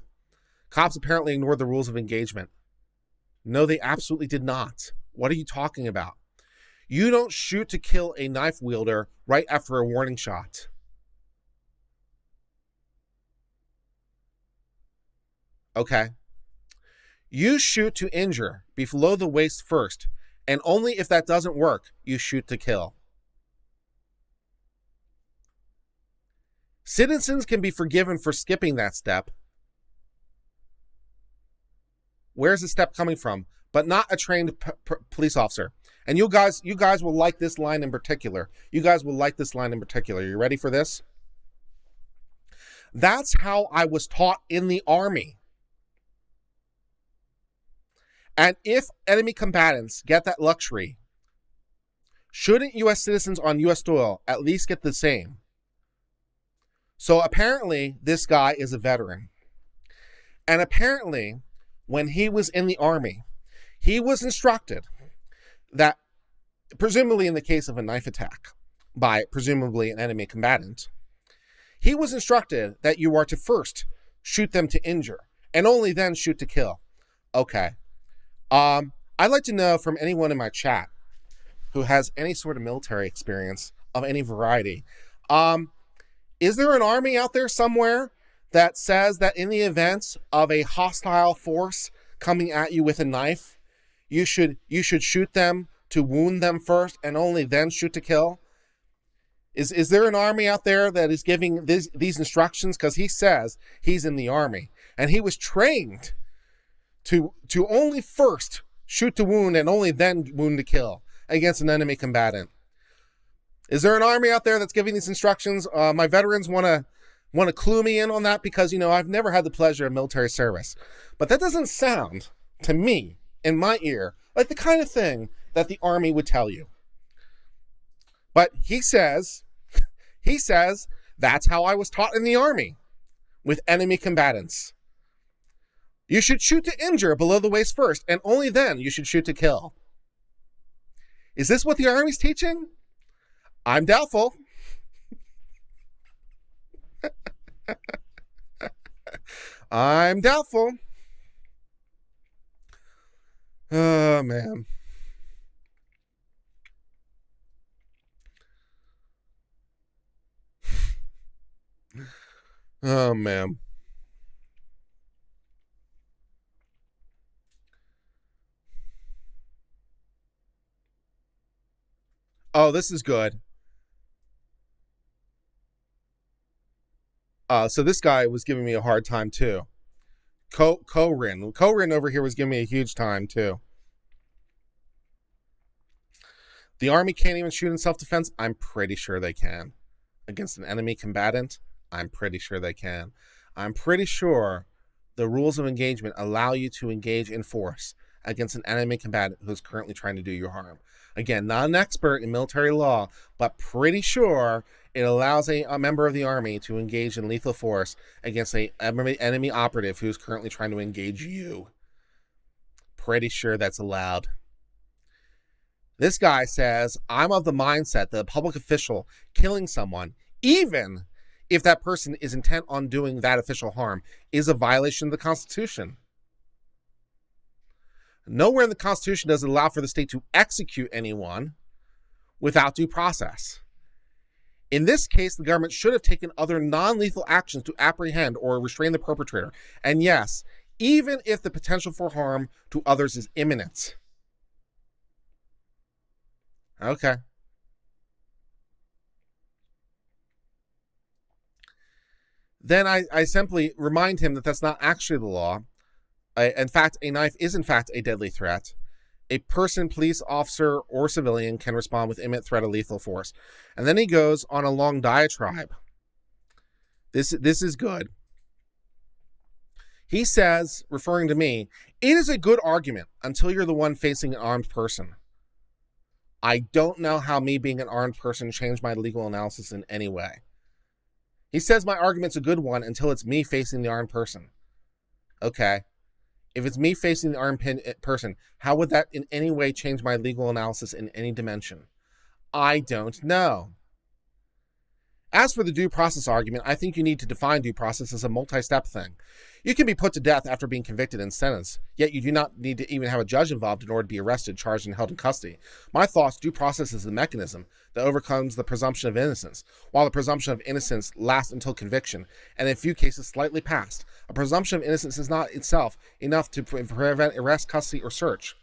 S1: Cops apparently ignored the rules of engagement. No, they absolutely did not. What are you talking about? You don't shoot to kill a knife wielder right after a warning shot. Okay. You shoot to injure below the waist first, and only if that doesn't work, you shoot to kill. Citizens can be forgiven for skipping that step. Where's the step coming from? But not a trained police officer. And you guys will like this line in particular. You ready for this? That's how I was taught in the Army. And if enemy combatants get that luxury, shouldn't U.S. citizens on U.S. soil at least get the same? So apparently, this guy is a veteran. And apparently, when he was in the Army, he was instructed that, presumably in the case of a knife attack by presumably an enemy combatant, he was instructed that you are to first shoot them to injure and only then shoot to kill. Okay. I'd like to know from anyone in my chat who has any sort of military experience of any variety. Is there an army out there somewhere that says that in the event of a hostile force coming at you with a knife, you should shoot them to wound them first and only then shoot to kill? Is there an army out there that is giving these instructions? Because he says he's in the army and he was trained to only first shoot to wound and only then wound to kill against an enemy combatant. Is there an army out there that's giving these instructions? My veterans want to clue me in on that, because, you know, I've never had the pleasure of military service. But that doesn't sound, to me, in my ear, like the kind of thing that the Army would tell you. But he says that's how I was taught in the Army with enemy combatants. You should shoot to injure below the waist first, and only then you should shoot to kill. Is this what the Army's teaching? I'm doubtful. I'm doubtful. Oh, man. Oh, man. Oh, this is good. So this guy was giving me a hard time too. Corin over here was giving me a huge time too. The Army can't even shoot in self-defense? I'm pretty sure they can. Against an enemy combatant? I'm pretty sure they can. I'm pretty sure the rules of engagement allow you to engage in force against an enemy combatant who's currently trying to do you harm. Again, not an expert in military law, but pretty sure it allows a member of the Army to engage in lethal force against an enemy operative who's currently trying to engage you. Pretty sure that's allowed. This guy says, I'm of the mindset that a public official killing someone, even if that person is intent on doing that official harm, is a violation of the Constitution. Nowhere in the Constitution does it allow for the state to execute anyone without due process. In this case, the government should have taken other non-lethal actions to apprehend or restrain the perpetrator. And yes, even if the potential for harm to others is imminent. Okay. Then I simply remind him that that's not actually the law. In fact, a knife is in fact a deadly threat. A person, police officer, or civilian can respond with imminent threat of lethal force. And then he goes on a long diatribe. This is good. He says, referring to me, it is a good argument until you're the one facing an armed person. I don't know how me being an armed person changed my legal analysis in any way. He says my argument's a good one until it's me facing the armed person. Okay. If it's me facing the armed person, how would that in any way change my legal analysis in any dimension? I don't know. As for the due process argument, I think you need to define due process as a multi-step thing. You can be put to death after being convicted and sentenced, yet you do not need to even have a judge involved in order to be arrested, charged, and held in custody. My thoughts, due process is the mechanism that overcomes the presumption of innocence. While the presumption of innocence lasts until conviction, and in a few cases slightly past, a presumption of innocence is not itself enough to prevent arrest, custody, or search.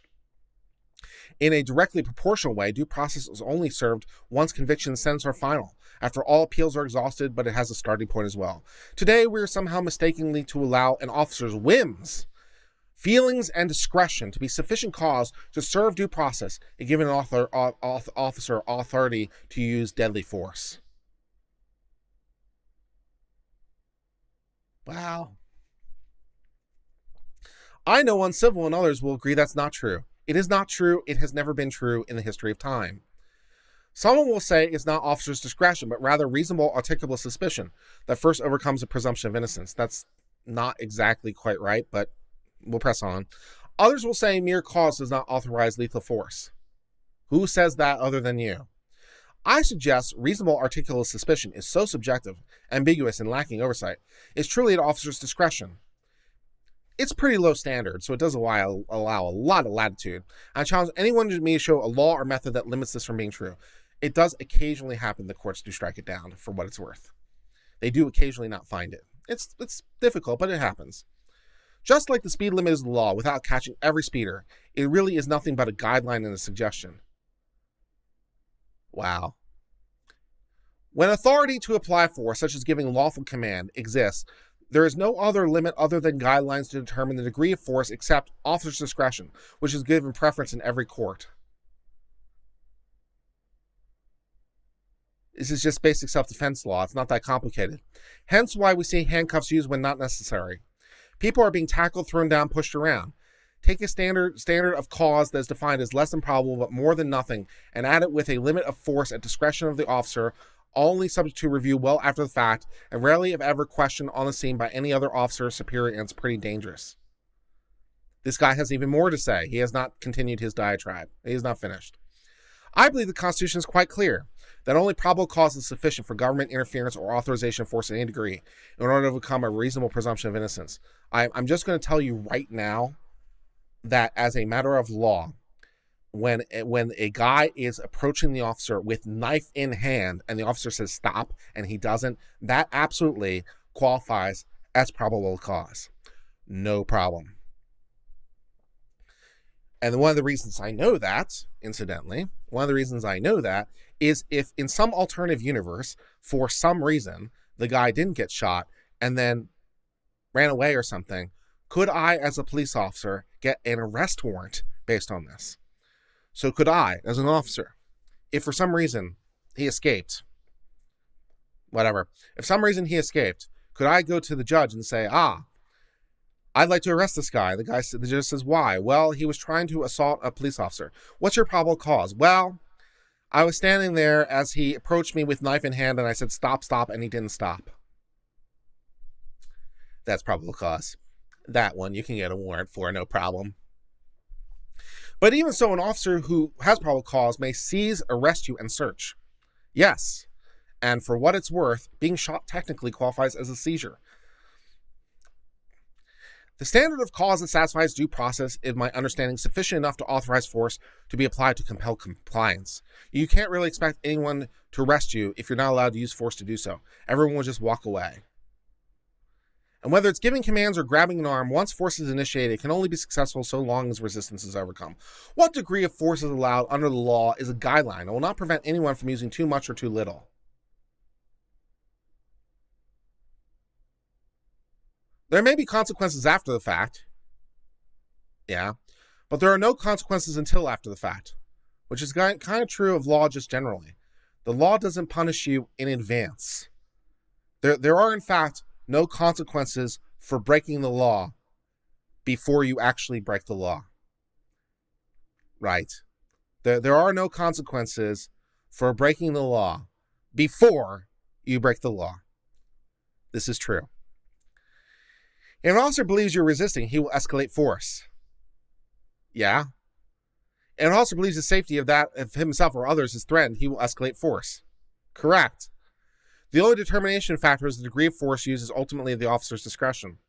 S1: In a directly proportional way, due process is only served once conviction and sentence are final, after all appeals are exhausted, but it has a starting point as well. Today, we are somehow mistakenly to allow an officer's whims, feelings, and discretion to be sufficient cause to serve due process and give an officer authority to use deadly force. Wow. I know Uncivil and others will agree that's not true. It is not true. It has never been true in the history of time. Someone will say it's not officer's discretion, but rather reasonable articulable suspicion that first overcomes the presumption of innocence. That's not exactly quite right, but we'll press on. Others will say mere cause does not authorize lethal force. Who says that other than you? I suggest reasonable articulable suspicion is so subjective, ambiguous, and lacking oversight. It's truly at officer's discretion. It's pretty low standard, so it does allow a lot of latitude. I challenge anyone to me to show a law or method that limits this from being true. it does occasionally happen the courts do strike it down for what it's worth. They do occasionally not find it. It's difficult, but it happens. Just like the speed limit is the law without catching every speeder, it really is nothing but a guideline and a suggestion. Wow. When authority to apply force, such as giving lawful command, exists, there is no other limit other than guidelines to determine the degree of force except officer's discretion, which is given preference in every court. This is just basic self-defense law. It's not that complicated. Hence why we see handcuffs used when not necessary. People are being tackled, thrown down, pushed around. Take a standard of cause that is defined as less than probable but more than nothing and add it with a limit of force at discretion of the officer, only subject to review well after the fact, and rarely if ever questioned on the scene by any other officer or superior, and it's pretty dangerous. This guy has even more to say. He has not continued his diatribe. He is not finished. I believe the Constitution is quite clear that only probable cause is sufficient for government interference or authorization of force in any degree in order to overcome a reasonable presumption of innocence. I'm just going to tell you right now that as a matter of law, when a guy is approaching the officer with knife in hand and the officer says stop and he doesn't, that absolutely qualifies as probable cause. No problem. And one of the reasons I know that, incidentally, is if in some alternative universe, for some reason, the guy didn't get shot and then ran away or something, could I, as a police officer, get an arrest warrant based on this? So could I, as an officer, if for some reason he escaped, whatever, if some reason he escaped, could I go to the judge and say, I'd like to arrest this guy? The judge says, why? Well, he was trying to assault a police officer. What's your probable cause? Well, I was standing there as he approached me with knife in hand and I said, stop, and he didn't stop. That's probable cause. That one you can get a warrant for, no problem. But even so, an officer who has probable cause may seize, arrest you, and search. Yes, and for what it's worth, being shot technically qualifies as a seizure. The standard of cause that satisfies due process is, my understanding, sufficient enough to authorize force to be applied to compel compliance. You can't really expect anyone to arrest you if you're not allowed to use force to do so. Everyone will just walk away. And whether it's giving commands or grabbing an arm, once force is initiated, it can only be successful so long as resistance is overcome. What degree of force is allowed under the law is a guideline and will not prevent anyone from using too much or too little. There may be consequences after the fact. Yeah. But there are no consequences until after the fact, which is kind of true of law just generally. The law doesn't punish you in advance. There are, in fact, no consequences for breaking the law before you actually break the law. Right. There are no consequences for breaking the law before you break the law. This is true. If an officer believes you're resisting, he will escalate force. Yeah. And an officer believes the safety of himself or others is threatened, he will escalate force. Correct. The only determination factor is the degree of force used is ultimately the officer's discretion.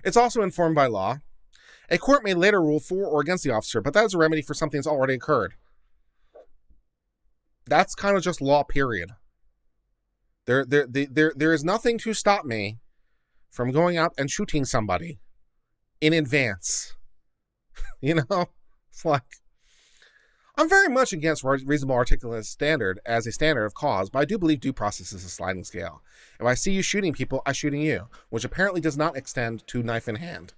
S1: It's also informed by law. A court may later rule for or against the officer, but that is a remedy for something that's already occurred. That's kind of just law, period. There is nothing to stop me from going out and shooting somebody in advance. You know, it's like, I'm very much against reasonable articulate standard as a standard of cause, but I do believe due process is a sliding scale. If I see you shooting people, I'm shooting you, which apparently does not extend to knife in hand.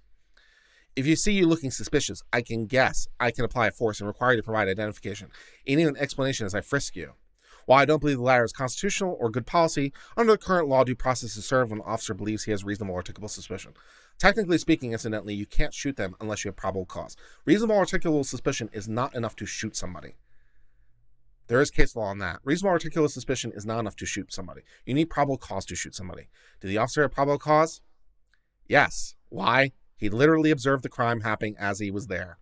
S1: If you see you looking suspicious, I can guess I can apply a force and require you to provide identification. You need an explanation as I frisk you. While I don't believe the latter is constitutional or good policy, under the current law, due process is served when an officer believes he has reasonable articulable suspicion. Technically speaking, incidentally, you can't shoot them unless you have probable cause. Reasonable articulable suspicion is not enough to shoot somebody. There is case law on that. Reasonable articulable suspicion is not enough to shoot somebody. You need probable cause to shoot somebody. Did the officer have probable cause? Yes. Why? He literally observed the crime happening as he was there.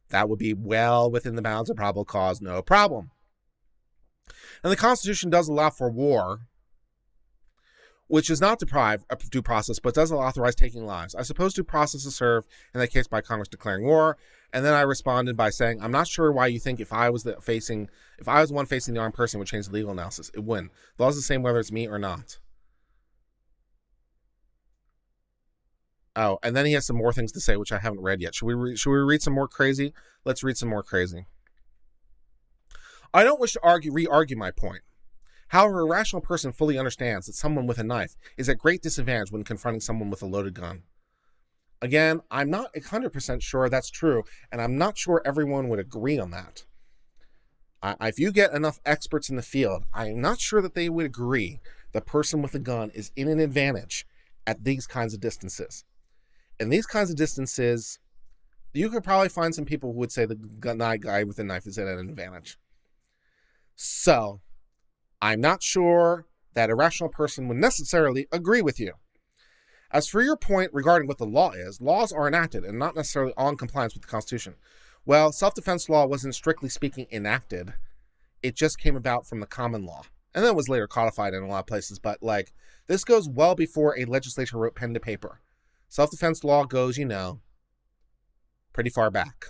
S1: That would be well within the bounds of probable cause, no problem. And the Constitution does allow for war, which is not deprived of due process, but does authorize taking lives. I suppose due process is served in that case by Congress declaring war, And then I responded by saying, I'm not sure why you think if I was the one facing the armed person, it would change the legal analysis. It wouldn't. The law's the same whether it's me or not. Oh, and then he has some more things to say, which I haven't read yet. Should we read some more crazy? Let's read some more crazy. I don't wish to re-argue my point. However, a rational person fully understands that someone with a knife is at great disadvantage when confronting someone with a loaded gun. Again, I'm not 100% sure that's true, and I'm not sure everyone would agree on that. If you get enough experts in the field, I'm not sure that they would agree the person with a gun is in an advantage at these kinds of distances. In these kinds of distances, you could probably find some people who would say the guy with a knife is at an advantage. So, I'm not sure that a rational person would necessarily agree with you. As for your point regarding what the law is, laws are enacted and not necessarily all in compliance with the Constitution. Well, self-defense law wasn't strictly speaking enacted. It just came about from the common law. And then was later codified in a lot of places. But, this goes well before a legislature wrote pen to paper. Self-defense law goes, pretty far back.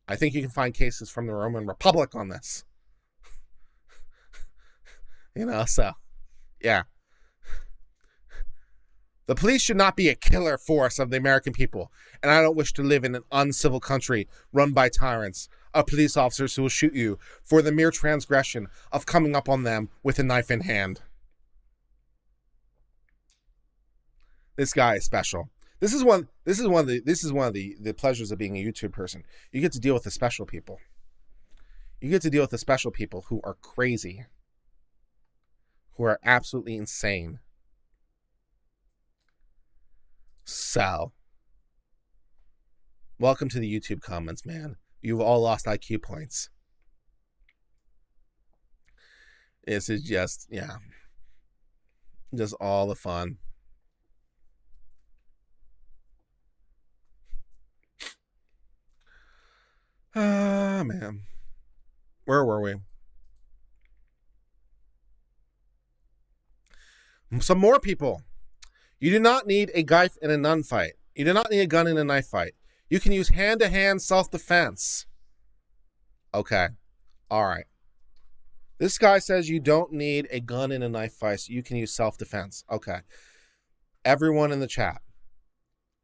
S1: I think you can find cases from the Roman Republic on this. So, yeah. The police should not be a killer force of the American people, and I don't wish to live in an uncivil country run by tyrants of police officers who will shoot you for the mere transgression of coming up on them with a knife in hand. This guy is special. This is one of the pleasures of being a YouTube person. You get to deal with the special people. You get to deal with the special people who are crazy, who are absolutely insane. So, welcome to the YouTube comments, man. You've all lost IQ points. This is just all the fun. Ah, man. Where were we? Some more people. You do not need a knife in a nun fight. You do not need a gun in a knife fight. You can use hand-to-hand self-defense. Okay. All right. This guy says you don't need a gun in a knife fight, so you can use self-defense. Okay. Everyone in the chat.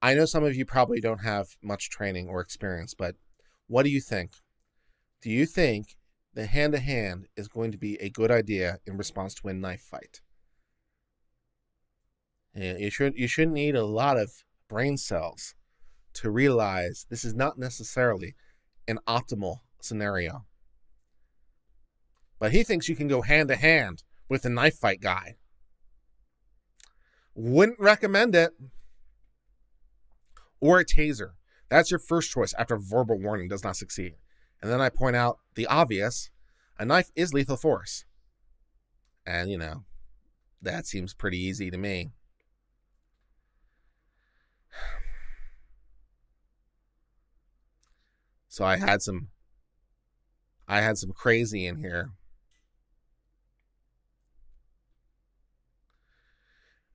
S1: I know some of you probably don't have much training or experience, but what do you think? Do you think the hand-to-hand is going to be a good idea in response to a knife fight? You shouldn't need a lot of brain cells to realize this is not necessarily an optimal scenario. But he thinks you can go hand to hand with a knife fight guy. Wouldn't recommend it. Or a taser. That's your first choice after verbal warning does not succeed. And then I point out the obvious. A knife is lethal force. And, that seems pretty easy to me. So I had some crazy in here.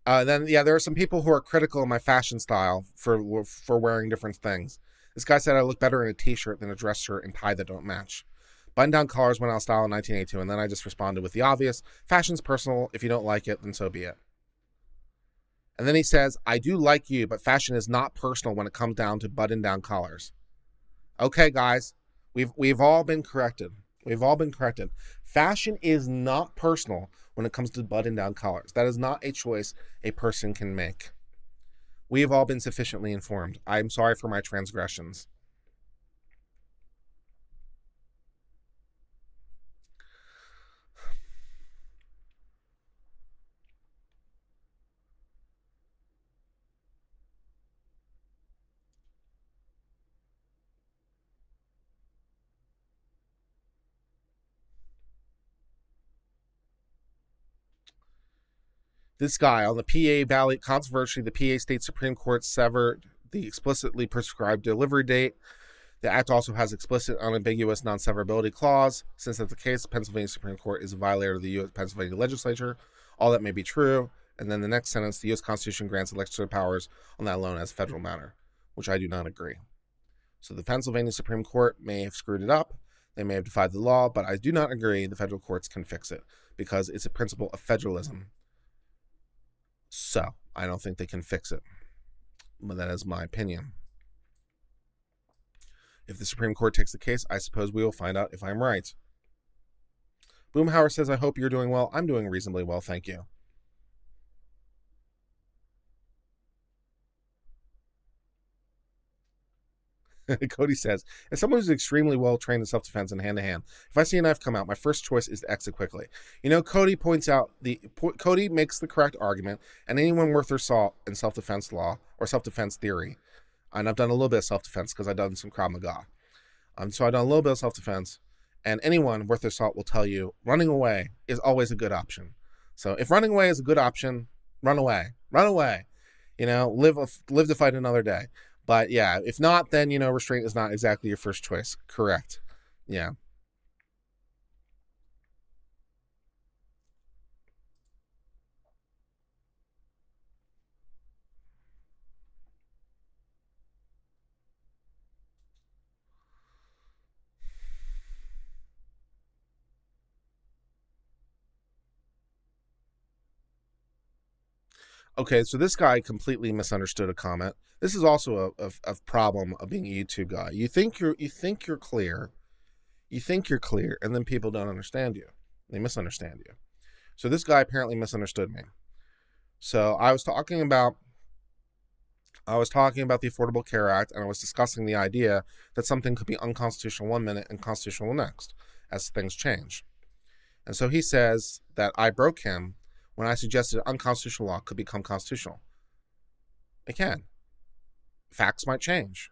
S1: There are some people who are critical of my fashion style for wearing different things. This guy said I look better in a t-shirt than a dress shirt and tie that don't match. Button-down collars went out of style in 1982, and then I just responded with the obvious. Fashion's personal. If you don't like it, then so be it. And then he says, I do like you, but fashion is not personal when it comes down to button-down collars. Okay, guys, we've all been corrected. Fashion is not personal when it comes to button-down collars. That is not a choice a person can make. We have all been sufficiently informed. I'm sorry for my transgressions. This guy on the PA ballot controversy, the PA State Supreme Court severed the explicitly prescribed delivery date. The act also has explicit, unambiguous non-severability clause. Since that's the case, the Pennsylvania Supreme Court is a violator of the U.S. Pennsylvania legislature. All that may be true. And then the next sentence, the U.S. Constitution grants legislative powers on that alone as a federal matter, which I do not agree. So the Pennsylvania Supreme Court may have screwed it up. They may have defied the law, but I do not agree the federal courts can fix it because it's a principle of federalism. So I don't think they can fix it. But that is my opinion. If the Supreme Court takes the case, I suppose we will find out if I'm right. Boomhauer says, I hope you're doing well. I'm doing reasonably well, thank you. Cody says, as someone who's extremely well trained in self-defense and hand-to-hand, if I see a knife come out, my first choice is to exit quickly. Cody points out Cody makes the correct argument, and anyone worth their salt in self-defense law or self-defense theory, and I've done a little bit of self-defense because I've done some Krav Maga. So I've done a little bit of self-defense, and anyone worth their salt will tell you running away is always a good option. So if running away is a good option, run away. Run away. Live to fight another day. But yeah, if not, then, restraint is not exactly your first choice. Correct. Yeah. Okay, so this guy completely misunderstood a comment. This is also a problem of being a YouTube guy. You think you're clear, and then people don't understand you. They misunderstand you. So this guy apparently misunderstood me. So I was talking about the Affordable Care Act, and I was discussing the idea that something could be unconstitutional one minute and constitutional the next, as things change. And so he says that I broke him when I suggested unconstitutional law could become constitutional. It can. Facts might change.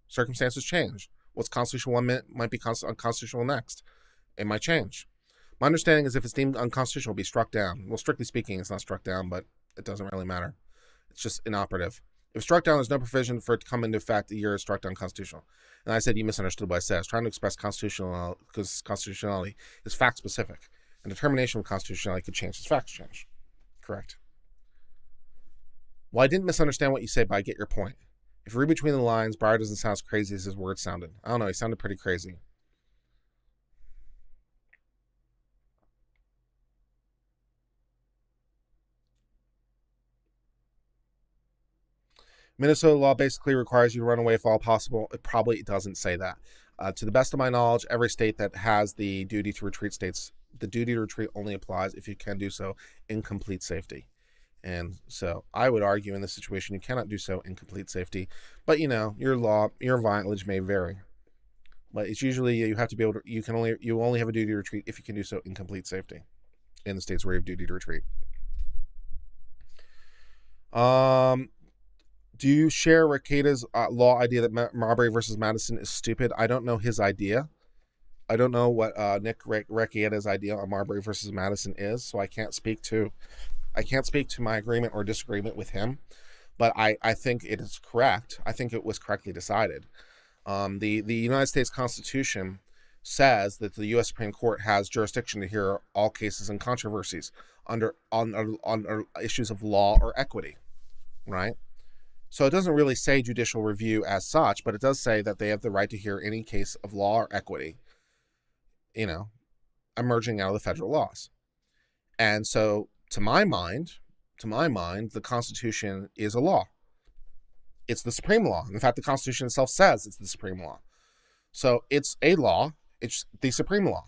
S1: Circumstances change. What's constitutional one minute might be unconstitutional next. It might change. My understanding is if it's deemed unconstitutional, it'll be struck down. Well, strictly speaking, it's not struck down, but it doesn't really matter. It's just inoperative. If struck down, there's no provision for it to come into effect a year is struck down constitutional. And I said you misunderstood what I said. I was trying to express constitutional because constitutionality is fact specific. And determination of constitutionality could change as facts change. Correct. Well, I didn't misunderstand what you say, but I get your point. If you read between the lines, Breyer doesn't sound as crazy as his words sounded. I don't know, he sounded pretty crazy. Minnesota law basically requires you to run away if all possible. It probably doesn't say that. To the best of my knowledge, every state that has the duty to retreat the duty to retreat only applies if you can do so in complete safety. And so I would argue in this situation, you cannot do so in complete safety, but your mileage may vary, but it's usually you have to be able to, you only have a duty to retreat if you can do so in complete safety in the states where you have duty to retreat. Do you share Rekieta's law idea that Marbury versus Madison is stupid? I don't know his idea. I don't know what Nick Rekieta's idea on Marbury versus Madison is, so I can't speak to my agreement or disagreement with him. But I think it is correct. I think it was correctly decided. The United States Constitution says that the U.S. Supreme Court has jurisdiction to hear all cases and controversies on issues of law or equity, right? So it doesn't really say judicial review as such, but it does say that they have the right to hear any case of law or equity, emerging out of the federal laws. And so to my mind, the Constitution is a law. It's the supreme law. In fact, the Constitution itself says it's the supreme law. So it's a law. It's the supreme law.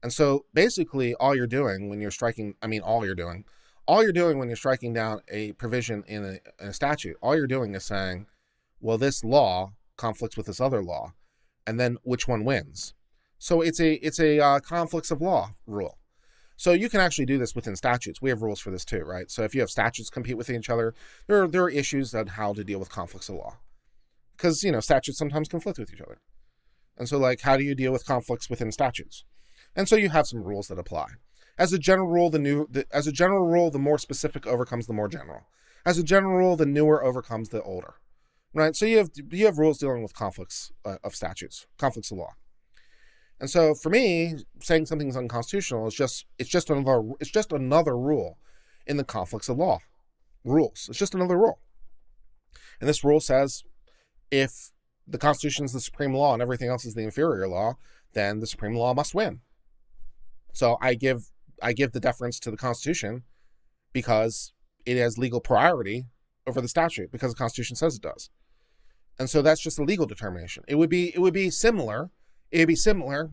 S1: And so basically all you're doing when you're striking down a provision in a statute, all you're doing is saying, well, this law conflicts with this other law, and then which one wins? So it's a conflicts of law rule. So you can actually do this within statutes. We have rules for this too, right? So if you have statutes compete with each other, there are issues on how to deal with conflicts of law, because statutes sometimes conflict with each other, and so how do you deal with conflicts within statutes? And so you have some rules that apply. As a general rule, the more specific overcomes the more general. As a general rule, the newer overcomes the older, right? So you have rules dealing with conflicts of statutes, conflicts of law. And so for me, saying something is unconstitutional is just another rule in the conflicts of law rules. It's just another rule. And this rule says if the Constitution is the supreme law and everything else is the inferior law, then the supreme law must win. So I give the deference to the Constitution because it has legal priority over the statute because the Constitution says it does. And so that's just a legal determination. It would be similar. It'd be similar.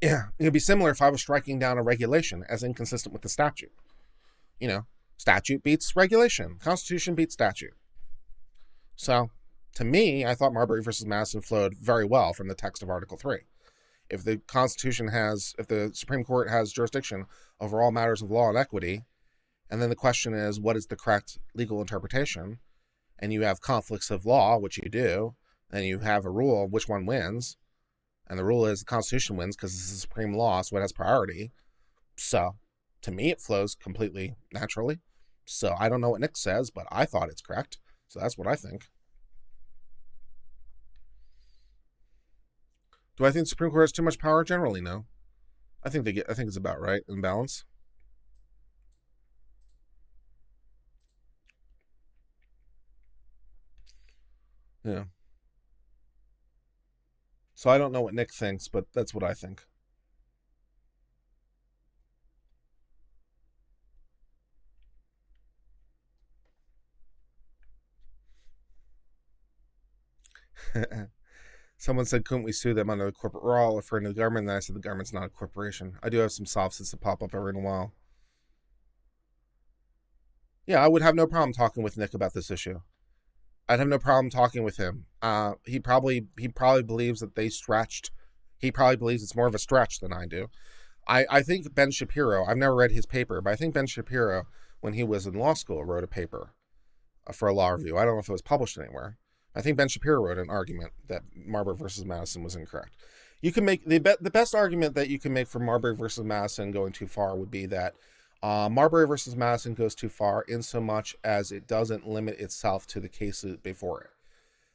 S1: Yeah, it would be similar if I was striking down a regulation as inconsistent with the statute. Statute beats regulation. Constitution beats statute. So, to me, I thought Marbury versus Madison flowed very well from the text of Article 3. If the Supreme Court has jurisdiction over all matters of law and equity, and then the question is, what is the correct legal interpretation? And you have conflicts of law, which you do, and you have a rule, which one wins? And the rule is the Constitution wins because it's the supreme law, so it has priority. So, to me, it flows completely naturally. So, I don't know what Nick says, but I thought it's correct. So, that's what I think. Do I think the Supreme Court has too much power? Generally, no. I think it's about right in balance. Yeah. So I don't know what Nick thinks, but that's what I think. Someone said, couldn't we sue them under the corporate law if we're in the government? And I said, the government's not a corporation. I do have some soft sits that pop up every in a while. Yeah, I would have no problem talking with Nick about this issue. I'd have no problem talking with him. He probably believes that they stretched. He probably believes it's more of a stretch than I do. I think Ben Shapiro, I've never read his paper, but I think Ben Shapiro, when he was in law school, wrote a paper for a law review. I don't know if it was published anywhere. I think Ben Shapiro wrote an argument that Marbury versus Madison was incorrect. You can make the best argument that you can make for Marbury versus Madison going too far would be that Marbury versus Madison goes too far in so much as it doesn't limit itself to the cases before it.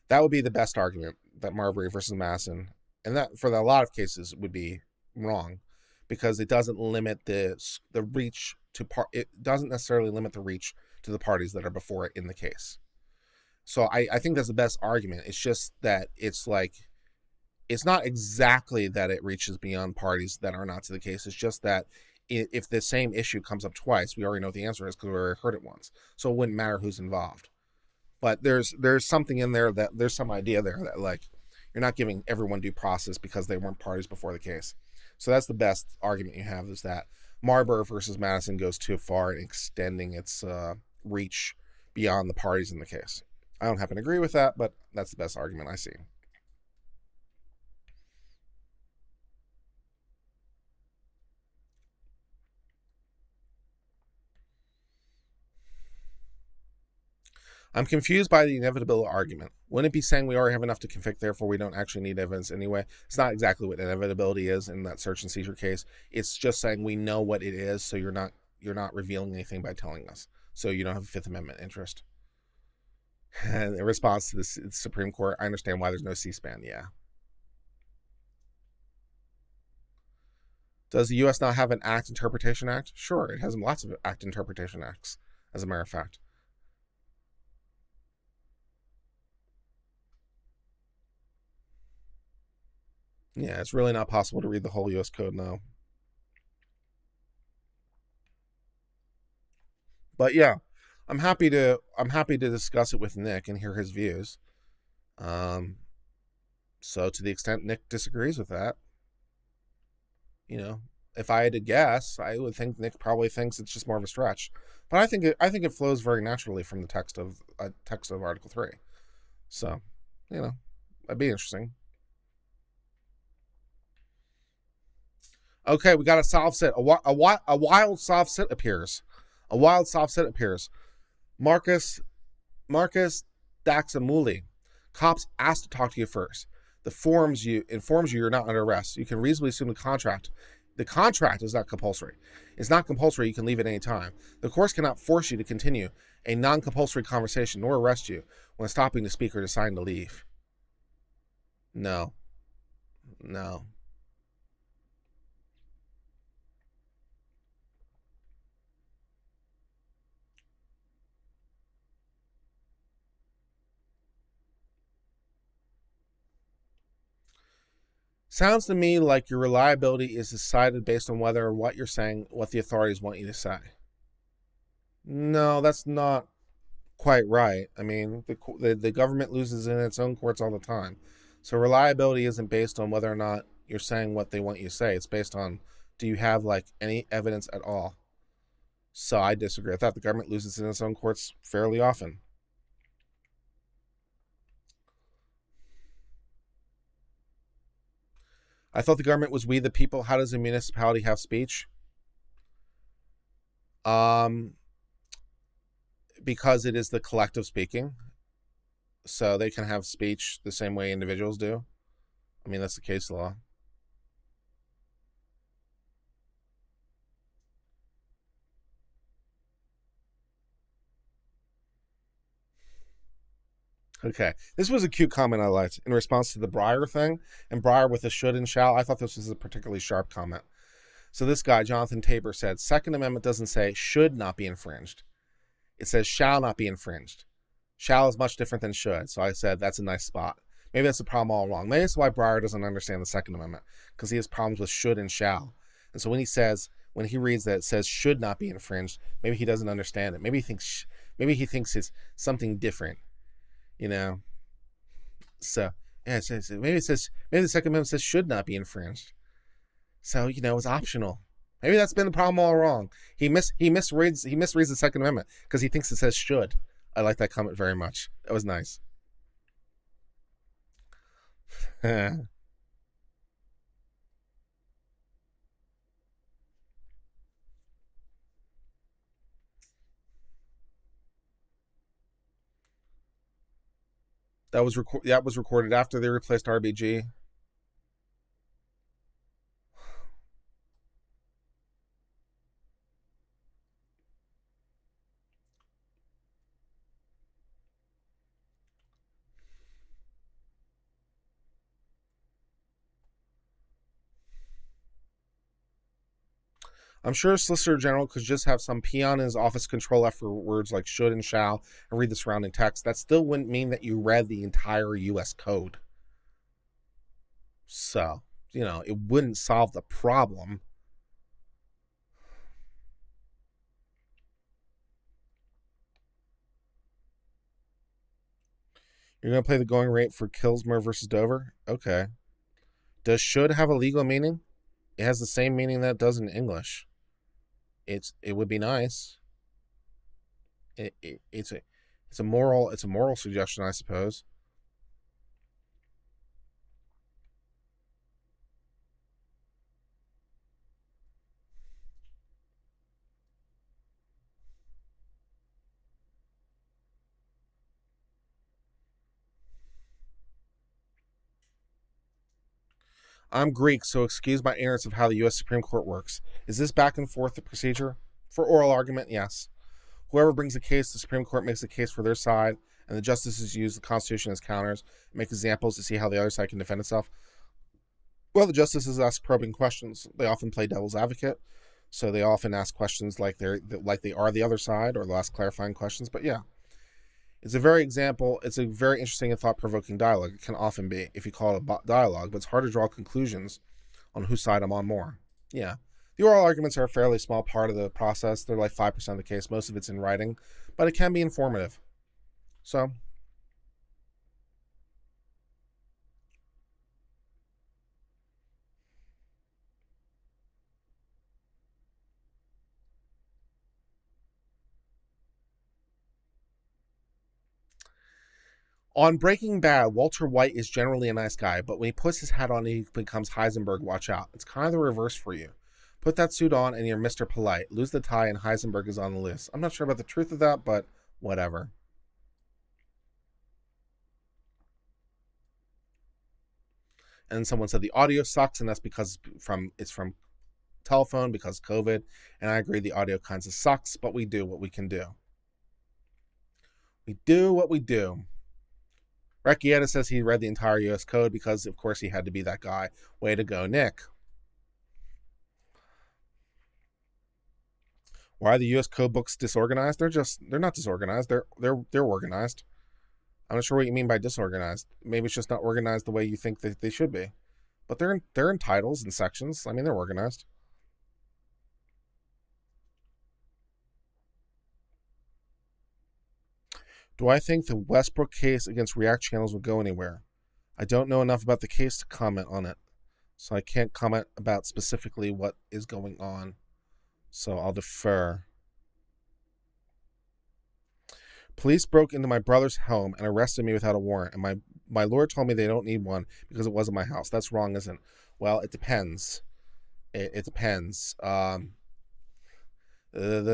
S1: That would be the best argument, that Marbury versus Madison, and that for a lot of cases would be wrong, because it doesn't limit the reach to it doesn't necessarily limit the reach to the parties that are before it in the case. So I think that's the best argument. It's just that it's not exactly that it reaches beyond parties that are not to the case. It's just that if the same issue comes up twice, we already know what the answer is because we already heard it once. So it wouldn't matter who's involved. But there's something in there that there's some idea there that you're not giving everyone due process because they weren't parties before the case. So that's the best argument you have, is that Marbury versus Madison goes too far in extending its reach beyond the parties in the case. I don't happen to agree with that, but that's the best argument I see. I'm confused by the inevitability argument. Wouldn't it be saying we already have enough to convict, therefore we don't actually need evidence anyway? It's not exactly what inevitability is in that search and seizure case. It's just saying we know what it is, so you're not revealing anything by telling us. So you don't have a Fifth Amendment interest. And in response to the Supreme Court, I understand why there's no C-SPAN, yeah. Does the U.S. not have an Act Interpretation Act? Sure, it has lots of Act Interpretation Acts, as a matter of fact. Yeah, it's really not possible to read the whole U.S. Code now. But yeah, I'm happy to discuss it with Nick and hear his views. So to the extent Nick disagrees with that, if I had to guess, I would think Nick probably thinks it's just more of a stretch. But I think it flows very naturally from the text of Article 3. So, that'd be interesting. Okay, we got a soft sit. A wild soft sit appears. A wild soft sit appears. Marcus Daxamuli. Cops asked to talk to you first. Informs you you're not under arrest. You can reasonably assume the contract. The contract is not compulsory. It's not compulsory. You can leave at any time. The courts cannot force you to continue a non-compulsory conversation nor arrest you when stopping the speaker to sign to leave. No. Sounds to me like your reliability is decided based on whether what you're saying, what the authorities want you to say. No, that's not quite right. I mean, the government loses in its own courts all the time. So reliability isn't based on whether or not you're saying what they want you to say. It's based on, do you have like any evidence at all? So I disagree with that. The government loses in its own courts fairly often. I thought the government was we the people. How does a municipality have speech? Um, because it is the collective speaking. So they can have speech the same way individuals do. I mean, that's the case law. Okay. This was a cute comment I liked in response to the Breyer thing. And Breyer with the should and shall. I thought this was a particularly sharp comment. So this guy, Jonathan Tabor, said, Second Amendment doesn't say should not be infringed. It says shall not be infringed. Shall is much different than should. So I said, that's a nice spot. Maybe that's the problem all along. Maybe that's why Breyer doesn't understand the Second Amendment, because he has problems with should and shall. And so when he reads that it says should not be infringed, maybe he doesn't understand it. Maybe he thinks it's something different, you know? So, yeah, maybe the Second Amendment says should not be infringed. So, it's optional. Maybe that's been the problem all wrong. He misreads the Second Amendment because he thinks it says should. I like that comment very much. That was nice. That was recorded after they replaced RBG. I'm sure Solicitor General could just have some peon in his office control F for words like should and shall and read the surrounding text. That still wouldn't mean that you read the entire U.S. code. So, it wouldn't solve the problem. You're going to play the going rate for Kilsmer versus Dover? Okay. Does should have a legal meaning? It has the same meaning that it does in English. It would be nice. It's a moral suggestion, I suppose. I'm Greek, so excuse my ignorance of how the U.S. Supreme Court works. Is this back and forth the procedure? For oral argument, yes. Whoever brings a case, the Supreme Court makes a case for their side, and the justices use the Constitution as counters, make examples to see how the other side can defend itself. Well, the justices ask probing questions. They often play devil's advocate, so they often ask questions like they are the other side, or they'll ask clarifying questions. But yeah, it's a very interesting and thought-provoking dialogue. It can often be, if you call it a dialogue, but it's hard to draw conclusions on whose side I'm on more. Yeah. The oral arguments are a fairly small part of the process. They're like 5% of the case. Most of it's in writing, but it can be informative. So, on Breaking Bad, Walter White is generally a nice guy, but when he puts his hat on, he becomes Heisenberg. Watch out. It's kind of the reverse for you. Put that suit on and you're Mr. Polite. Lose the tie and Heisenberg is on the list. I'm not sure about the truth of that, but whatever. And someone said the audio sucks, and that's because it's from telephone because COVID. And I agree, the audio kinds of sucks, but we do what we can do. We do what we do. Recchietta says he read the entire U.S. code because, of course, he had to be that guy. Way to go, Nick. Why are the U.S. code books disorganized? They're not disorganized. They're organized. I'm not sure what you mean by disorganized. Maybe it's just not organized the way you think that they should be. But they're in titles and sections. I mean, they're organized. Do I think the Westbrook case against React channels will go anywhere? I don't know enough about the case to comment on it, so I can't comment about specifically what is going on. So I'll defer. Police broke into my brother's home and arrested me without a warrant, and my lawyer told me they don't need one because it wasn't my house. That's wrong, isn't it? Well, it depends. It depends. The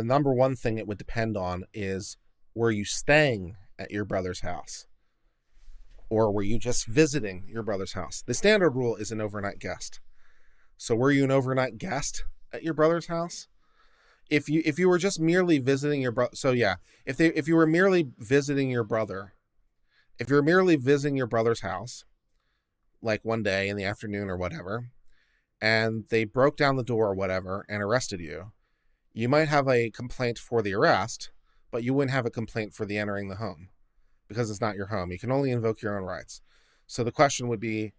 S1: number one thing it would depend on is, were you staying at your brother's house? Or were you just visiting your brother's house? The standard rule is an overnight guest. So were you an overnight guest at your brother's house? If you were just merely visiting your brother, so yeah, if you were merely visiting your brother, if you're merely visiting your brother's house, like one day in the afternoon or whatever, and they broke down the door or whatever and arrested you, you might have a complaint for the arrest, but you wouldn't have a complaint for the entering the home because it's not your home. You can only invoke your own rights. So the question would be,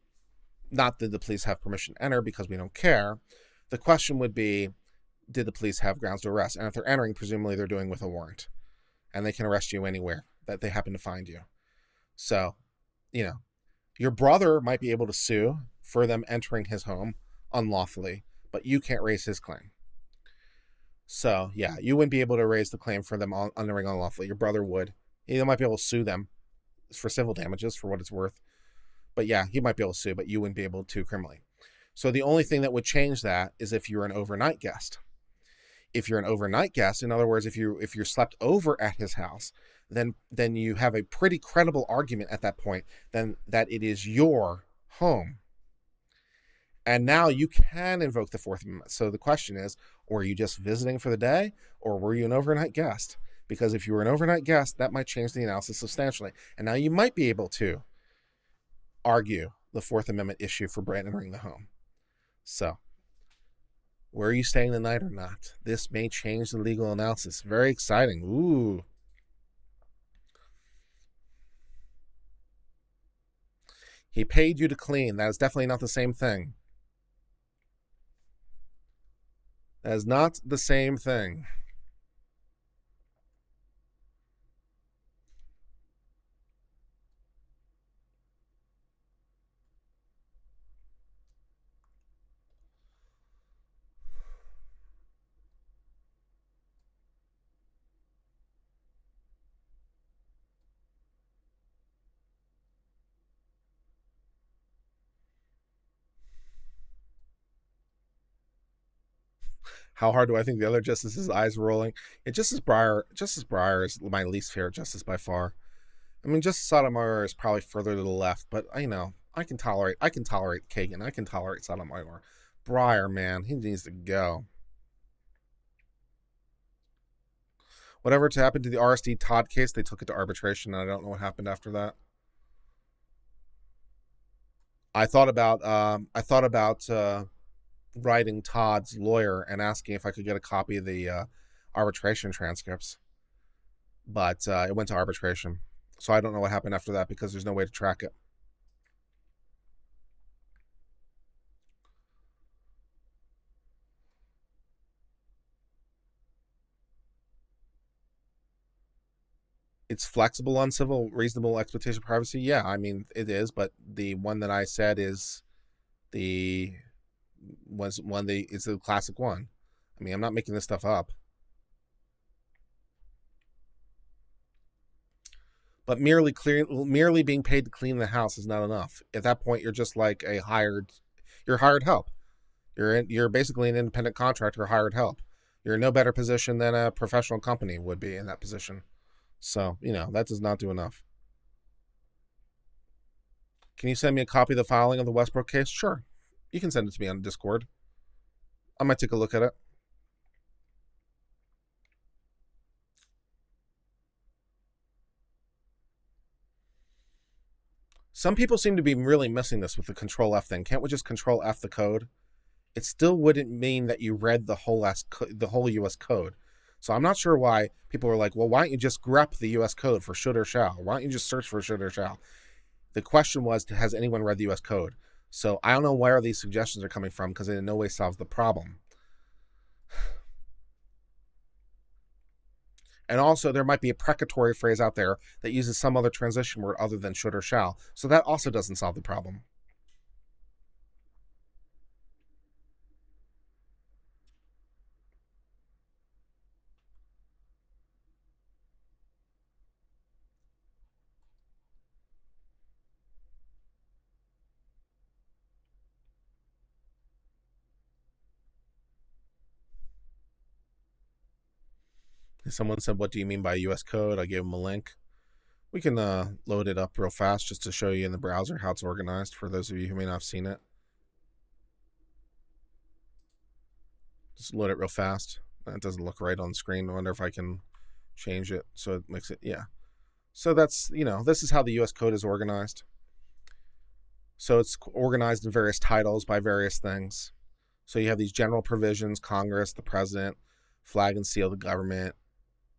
S1: not did the police have permission to enter because we don't care. The question would be, did the police have grounds to arrest? And if they're entering, presumably they're doing with a warrant, and they can arrest you anywhere that they happen to find you. So, your brother might be able to sue for them entering his home unlawfully, but you can't raise his claim. So, yeah, you wouldn't be able to raise the claim for them entering unlawfully. Your brother would. He might be able to sue them for civil damages, for what it's worth. But yeah, he might be able to sue, but you wouldn't be able to criminally. So the only thing that would change that is if you're an overnight guest. If you're an overnight guest, in other words, if you're slept over at his house, then you have a pretty credible argument at that point then that it is your home. And now you can invoke the Fourth Amendment. So the question is, were you just visiting for the day, or were you an overnight guest? Because if you were an overnight guest, that might change the analysis substantially. And now you might be able to argue the Fourth Amendment issue for entering the home. So, were you staying the night or not? This may change the legal analysis. Very exciting. Ooh. He paid you to clean. That is definitely not the same thing. That is not the same thing. How hard do I think the other justices' eyes were rolling? Justice Breyer is my least favorite justice by far. I mean, Justice Sotomayor is probably further to the left, but I can tolerate Kagan. I can tolerate Sotomayor. Breyer, man, he needs to go. Whatever happened to the RSD Todd case, they took it to arbitration, and I don't know what happened after that. I thought about writing Todd's lawyer and asking if I could get a copy of the arbitration transcripts, but it went to arbitration, so I don't know what happened after that because there's no way to track it. It's flexible on civil, reasonable expectation of privacy. Yeah, I mean it is, but the one that I said is the classic one. I mean, I'm not making this stuff up. But merely being paid to clean the house is not enough. At that point, you're just like you're hired help. You're basically an independent contractor, hired help. You're in no better position than a professional company would be in that position. So, that does not do enough. Can you send me a copy of the filing of the Westbrook case? Sure. You can send it to me on Discord. I might take a look at it. Some people seem to be really missing this with the Control F thing. Can't we just Control F the code? It still wouldn't mean that you read the whole U.S. code. So I'm not sure why people are like, well, why don't you just grep the U.S. code for should or shall? Why don't you just search for should or shall? The question was, has anyone read the U.S. code? So I don't know where these suggestions are coming from, because it in no way solves the problem. And also, there might be a precatory phrase out there that uses some other transition word other than should or shall. So that also doesn't solve the problem. Someone said, what do you mean by US code? I gave them a link. We can load it up real fast just to show you in the browser how it's organized for those of you who may not have seen it. Just load it real fast. That doesn't look right on the screen. I wonder if I can change it so it makes it, yeah. So that's, this is how the US code is organized. So it's organized in various titles by various things. So you have these general provisions: Congress, the president, flag and seal the government,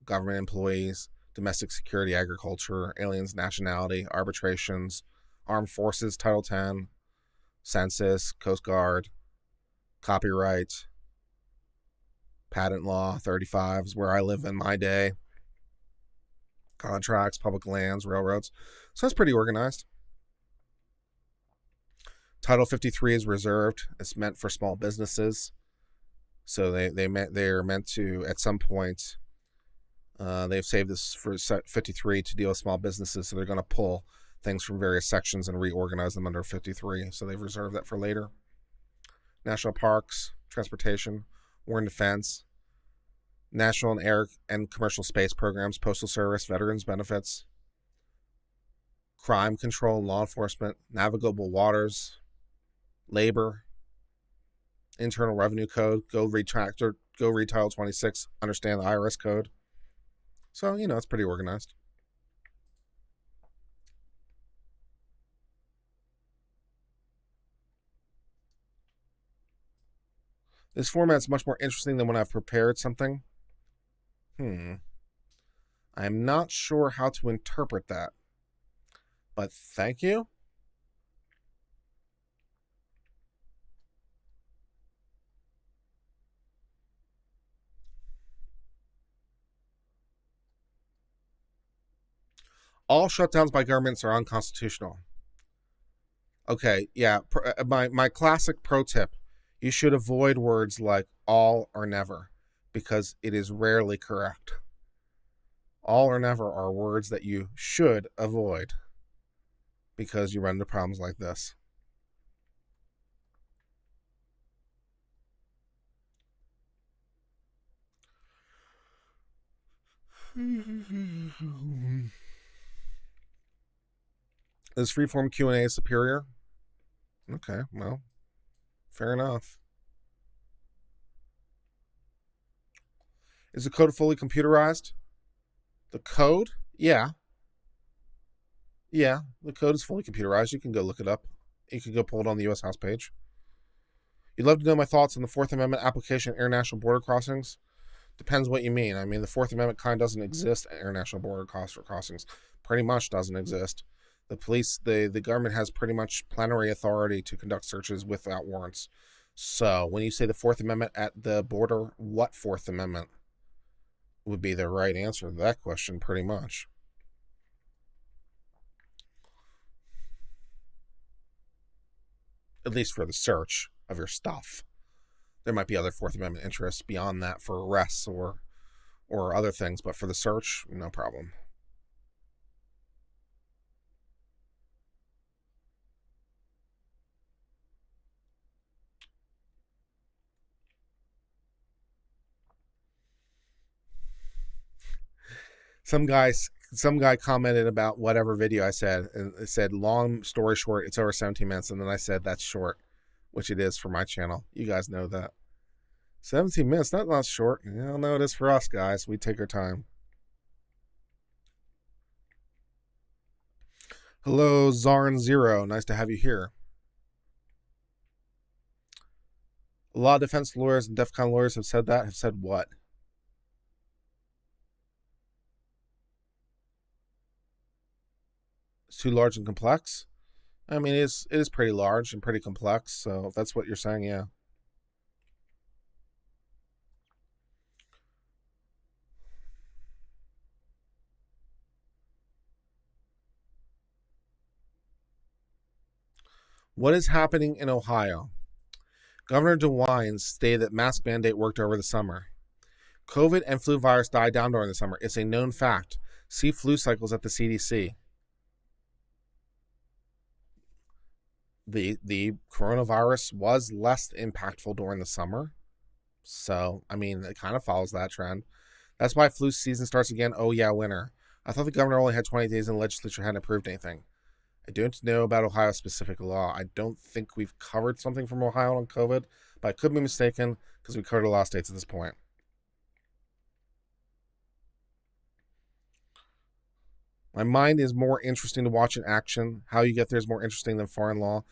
S1: government employees, domestic security, agriculture, aliens, nationality, arbitrations, armed forces, Title 10, census, Coast Guard, copyright, patent law, 35 is where I live in my day, contracts, public lands, railroads. So that's pretty organized. Title 53 is reserved. It's meant for small businesses. So they're meant to, at some point, they've saved this for 53 to deal with small businesses. So they're going to pull things from various sections and reorganize them under 53. So they've reserved that for later. National parks, transportation, war and defense, national and air and commercial space programs, postal service, veterans benefits, crime control and law enforcement, navigable waters, labor, internal revenue code. Go read Title 26, understand the IRS code. So, it's pretty organized. This format's much more interesting than when I've prepared something. I'm not sure how to interpret that, but thank you. All shutdowns by governments are unconstitutional. Okay, yeah. My classic pro tip: you should avoid words like all or never, because it is rarely correct. All or never are words that you should avoid, because you run into problems like this. Is freeform Q&A superior? Okay, well, fair enough. Is the code fully computerized? The code? Yeah. Yeah, the code is fully computerized. You can go look it up. You can go pull it on the U.S. House page. You'd love to know my thoughts on the Fourth Amendment application of international border crossings? Depends what you mean. I mean, the Fourth Amendment kind of doesn't exist at international border crossings. Pretty much doesn't exist. The police, the government has pretty much plenary authority to conduct searches without warrants. So when you say the Fourth Amendment at the border, what Fourth Amendment would be the right answer to that question, pretty much? At least for the search of your stuff. There might be other Fourth Amendment interests beyond that for arrests or other things, but for the search, no problem. Some guy commented about whatever video I said, and it said, long story short, it's over 17 minutes. And then I said, that's short, which it is for my channel. You guys know that. 17 minutes, that's not short. No, it is for us, guys. We take our time. Hello, Zarn Zero. Nice to have you here. A lot of defense lawyers and DEF CON lawyers have said that. Have said what? It's too large and complex? I mean, it is pretty large and pretty complex, so if that's what you're saying, yeah. What is happening in Ohio? Governor DeWine stated that mask mandate worked over the summer. COVID and flu virus died down during the summer. It's a known fact. See flu cycles at the CDC. The coronavirus was less impactful during the summer. So, I mean, it kind of follows that trend. That's why flu season starts again. Oh, yeah, winter. I thought the governor only had 20 days and the legislature hadn't approved anything. I don't know about Ohio specific law. I don't think we've covered something from Ohio on COVID, but I could be mistaken because we covered a lot of states at this point. My mind is more interesting to watch in action. How you get there is more interesting than foreign law.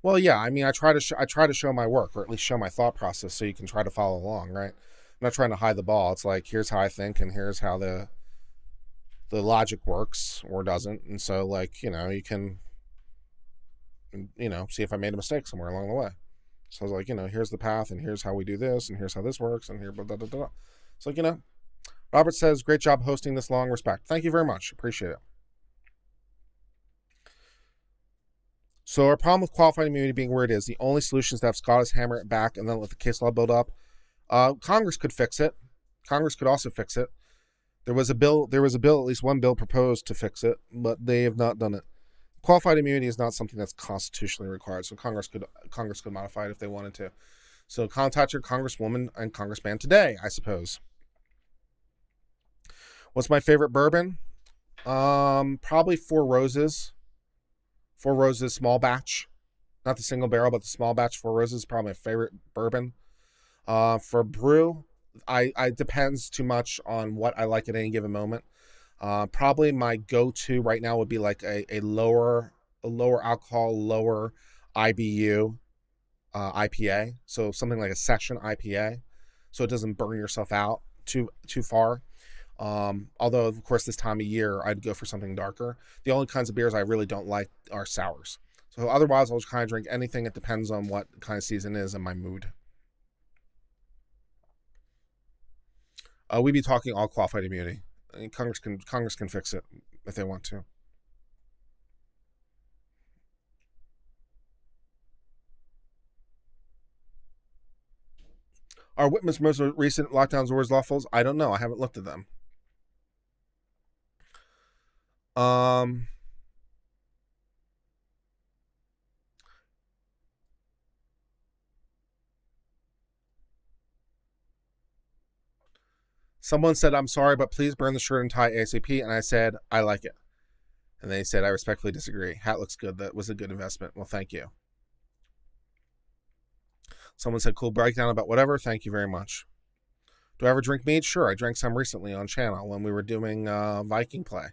S1: Well, yeah, I mean, I try to show my work, or at least show my thought process, so you can try to follow along, right? I'm not trying to hide the ball. It's like, here's how I think, and here's how the logic works or doesn't, and so, like, you can, see if I made a mistake somewhere along the way. So I was like, here's the path, and here's how we do this, and here's how this works, and here, blah, blah, blah, blah. It's like, Robert says, great job hosting this long. Respect. Thank you very much. Appreciate it. So our problem with qualified immunity being where it is, the only solution is to have Scottish hammer it back and then let the case law build up. Congress could fix it. Congress could also fix it. There was a bill, at least one bill proposed to fix it, but they have not done it. Qualified immunity is not something that's constitutionally required, so Congress could modify it if they wanted to. So contact your congresswoman and congressman today, I suppose. What's my favorite bourbon? Probably Four Roses. Four Roses small batch, not the single barrel, but the small batch Four Roses is probably my favorite bourbon. For brew, I depends too much on what I like at any given moment. Probably my go-to right now would be like a lower alcohol, lower IBU IPA. So something like a session IPA, so it doesn't burn yourself out too far. Although, of course, this time of year, I'd go for something darker. The only kinds of beers I really don't like are sours. So otherwise, I'll just kind of drink anything. It depends on what kind of season it is and my mood. We'd be talking all qualified immunity. I mean, Congress can fix it if they want to. Are Whitman's most recent lockdowns orders lawful? I don't know. I haven't looked at them. Someone said, I'm sorry, but please burn the shirt and tie ASAP. And I said, I like it. And they said, I respectfully disagree. Hat looks good. That was a good investment. Well, thank you. Someone said, cool breakdown about whatever. Thank you very much. Do I ever drink mead? Sure. I drank some recently on channel when we were doing Viking play.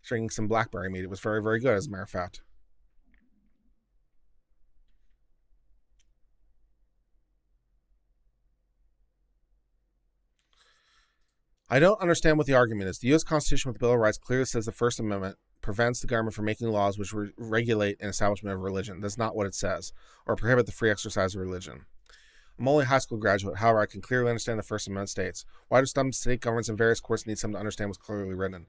S1: Drinking some blackberry mead. It was very, very good, as a matter of fact. I don't understand what the argument is. The U.S. Constitution with the Bill of Rights clearly says the First Amendment prevents the government from making laws which regulate an establishment of religion. That's not what it says, or prohibit the free exercise of religion. I'm only a high school graduate. However, I can clearly understand the First Amendment states. Why do some state governments and various courts need someone to understand what's clearly written?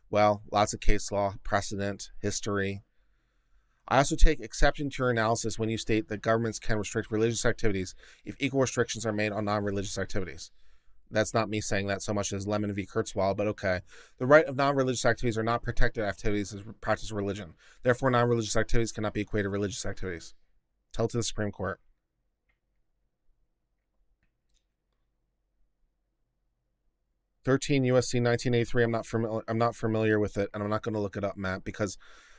S1: Well, lots of case law, precedent, history. I also take exception to your analysis when you state that governments can restrict religious activities if equal restrictions are made on non-religious activities. That's not me saying that so much as Lemon v. Kurzweil, but okay. The right of non-religious activities are not protected activities as practice of religion. Therefore, non-religious activities cannot be equated to religious activities. Tell it to the Supreme Court. (13 U.S.C. 1983). I'm not familiar with it, and I'm not going to look it up, Matt, because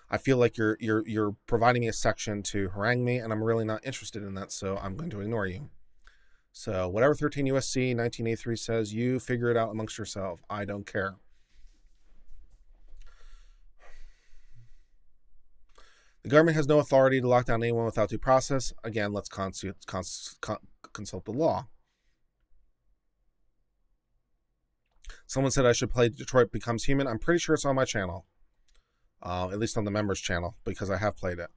S1: I feel like you're providing me a section to harangue me, and I'm really not interested in that, so I'm going to ignore you. So whatever 13 U.S.C. 1983 says, you figure it out amongst yourself. I don't care. The government has no authority to lock down anyone without due process. Again, let's consult the law. Someone said I should play Detroit Becomes Human. I'm pretty sure it's on my channel. At least on the members channel, because I have played it.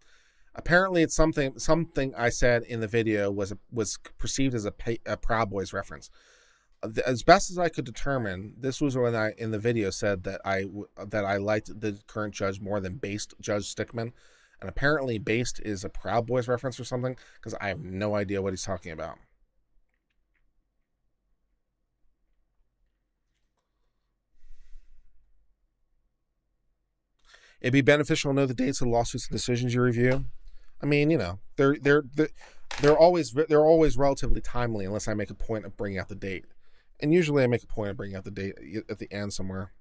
S1: Apparently, it's something I said in the video was perceived as a Proud Boys reference. As best as I could determine, this was when I in the video said that I liked the current judge more than Based Judge Stickman, and apparently Based is a Proud Boys reference or something, because I have no idea what he's talking about. It'd be beneficial to know the dates of the lawsuits and decisions you review. I mean, you know, they're always relatively timely unless I make a point of bringing out the date. And usually I make a point of bringing out the date at the end somewhere.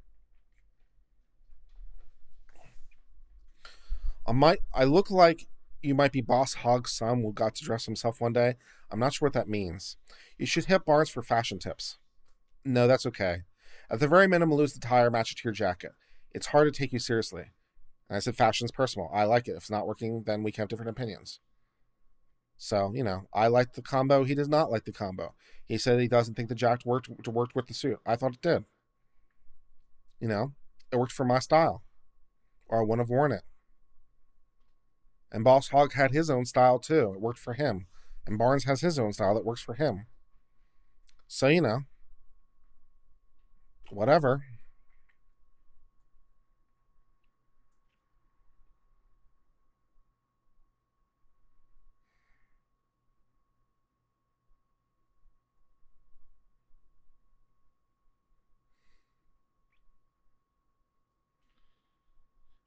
S1: I look like you might be Boss Hogg's son who got to dress himself one day. I'm not sure what that means. You should hit Barnes for fashion tips. No, that's okay. At the very minimum, lose the tie or match it to your jacket. It's hard to take you seriously. And I said fashion's personal. I like it. If it's not working, then we can have different opinions. So, you know, I like the combo. He does not like the combo. He said he doesn't think the jacket worked with the suit. I thought it did. You know, it worked for my style. Or I wouldn't have worn it. And Boss Hogg had his own style too. It worked for him. And Barnes has his own style that works for him. So, you know, whatever.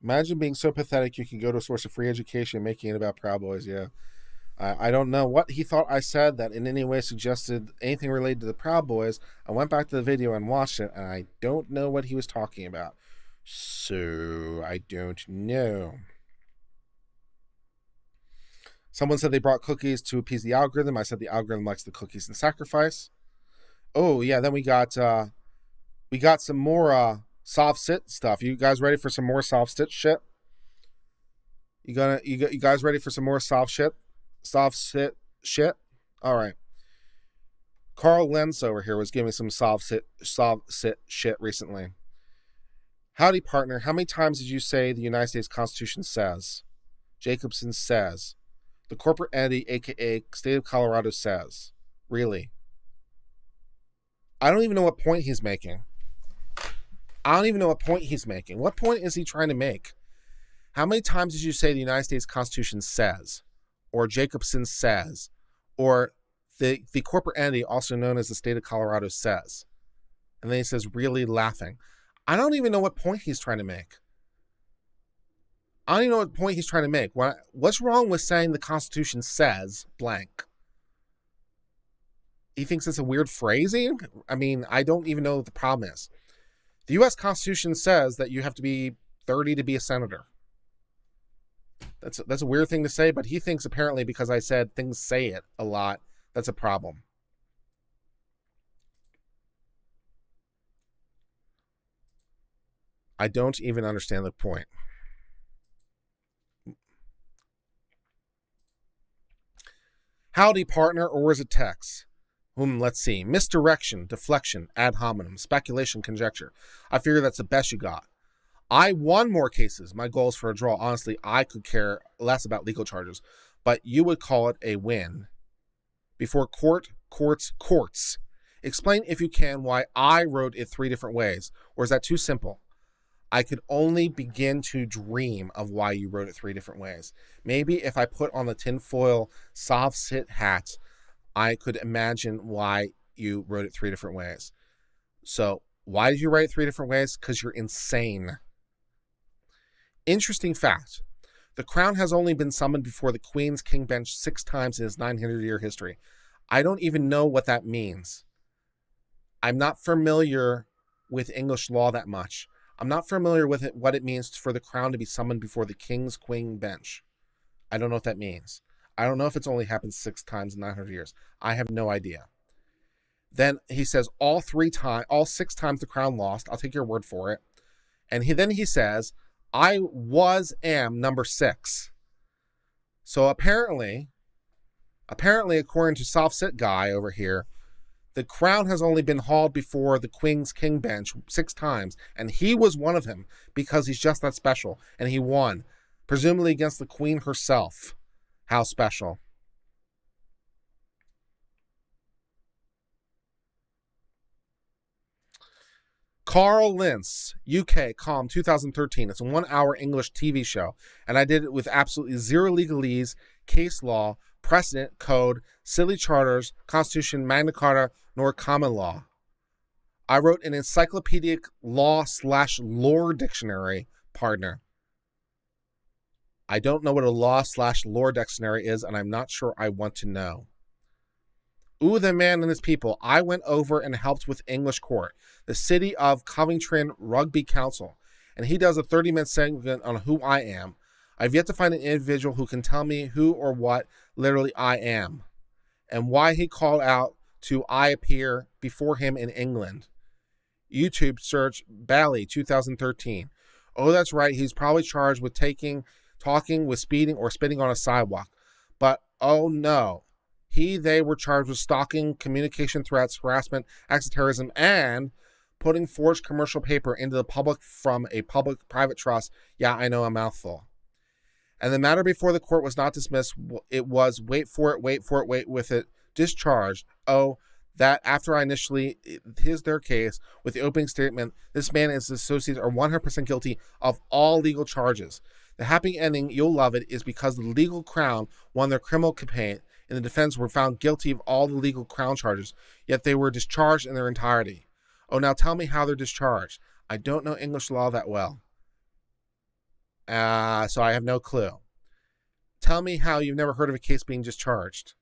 S1: Imagine being so pathetic you can go to a source of free education and making it about Proud Boys. Yeah. I don't know what he thought I said that in any way suggested anything related to the Proud Boys. I went back to the video and watched it, and I don't know what he was talking about. So, I don't know. Someone said they brought cookies to appease the algorithm. I said the algorithm likes the cookies and sacrifice. Oh, yeah, then we got some more soft sit stuff. You guys ready for some more soft sit shit? You guys ready for some more soft sit shit? All right. Carl Lenz over here was giving some soft sit shit recently. Howdy, partner. How many times did you say the United States Constitution says? Jacobson says. The corporate entity, aka State of Colorado, says. Really? I don't even know what point he's making. What point is he trying to make? How many times did you say the United States Constitution says? Or Jacobson says? Or the corporate entity, also known as the State of Colorado, says? And then he says, really, laughing. I don't even know what point he's trying to make. What's wrong with saying the Constitution says blank? He thinks it's a weird phrasing? I mean, I don't even know what the problem is. The U.S. Constitution says that you have to be 30 to be a senator. That's a weird thing to say, but he thinks apparently because I said things say it a lot, that's a problem. I don't even understand the point. Howdy, partner, or is it text? Let's see. Misdirection, deflection, ad hominem, speculation, conjecture. I figure that's the best you got. I won more cases. My goal is for a draw. Honestly, I could care less about legal charges, but you would call it a win. Before courts. Explain, if you can, why I wrote it 3 different ways. Or is that too simple? I could only begin to dream of why you wrote it 3 different ways. Maybe if I put on the tinfoil soft sit hat, I could imagine why you wrote it 3 different ways. So, why did you write it 3 different ways? Because you're insane. Interesting fact. The Crown has only been summoned before the Queen's King Bench 6 times in its 900-year history. I don't even know what that means. I'm not familiar with English law that much. I'm not familiar with what it means for the Crown to be summoned before the King's Queen Bench. I don't know what that means. I don't know if it's only happened 6 times in 900 years. I have no idea. Then he says all 6 times the Crown lost. I'll take your word for it. And then he says, I am number 6. So apparently, according to Soft Sit Guy over here, the Crown has only been hauled before the Queen's King Bench 6 times, and he was one of them because he's just that special, and he won. presumably against the Queen herself. How special. Carl Lentz, UK, Calm, 2013. It's a 1-hour English TV show, and I did it with absolutely zero legalese, case law, precedent, code, silly charters, constitution, Magna Carta, nor common law. I wrote an encyclopedic law/lore dictionary, partner. I don't know what a law/lore dictionary is, and I'm not sure I want to know. Ooh, the man and his people. I went over and helped with English Court, the City of Coventry Rugby Council, and he does a 30-minute segment on who I am. I've yet to find an individual who can tell me who or what literally I am, and why he called out to I appear before him in England. YouTube search Bally 2013. Oh, that's right. He's probably charged with talking with speeding or spitting on a sidewalk. But oh no. They were charged with stalking, communication threats, harassment, acts of terrorism, and putting forged commercial paper into the public from a public-private trust. Yeah, I know, a mouthful. And the matter before the court was not dismissed. It was, wait with it, discharged. Oh, that after I initially their case with the opening statement, this man and his associates are 100% guilty of all legal charges. The happy ending, you'll love it, is because the legal crown won their criminal campaign, and the defense were found guilty of all the legal crown charges, yet they were discharged in their entirety. Oh, now tell me how they're discharged. I don't know English law that well, so I have no clue. Tell me how you've never heard of a case being discharged.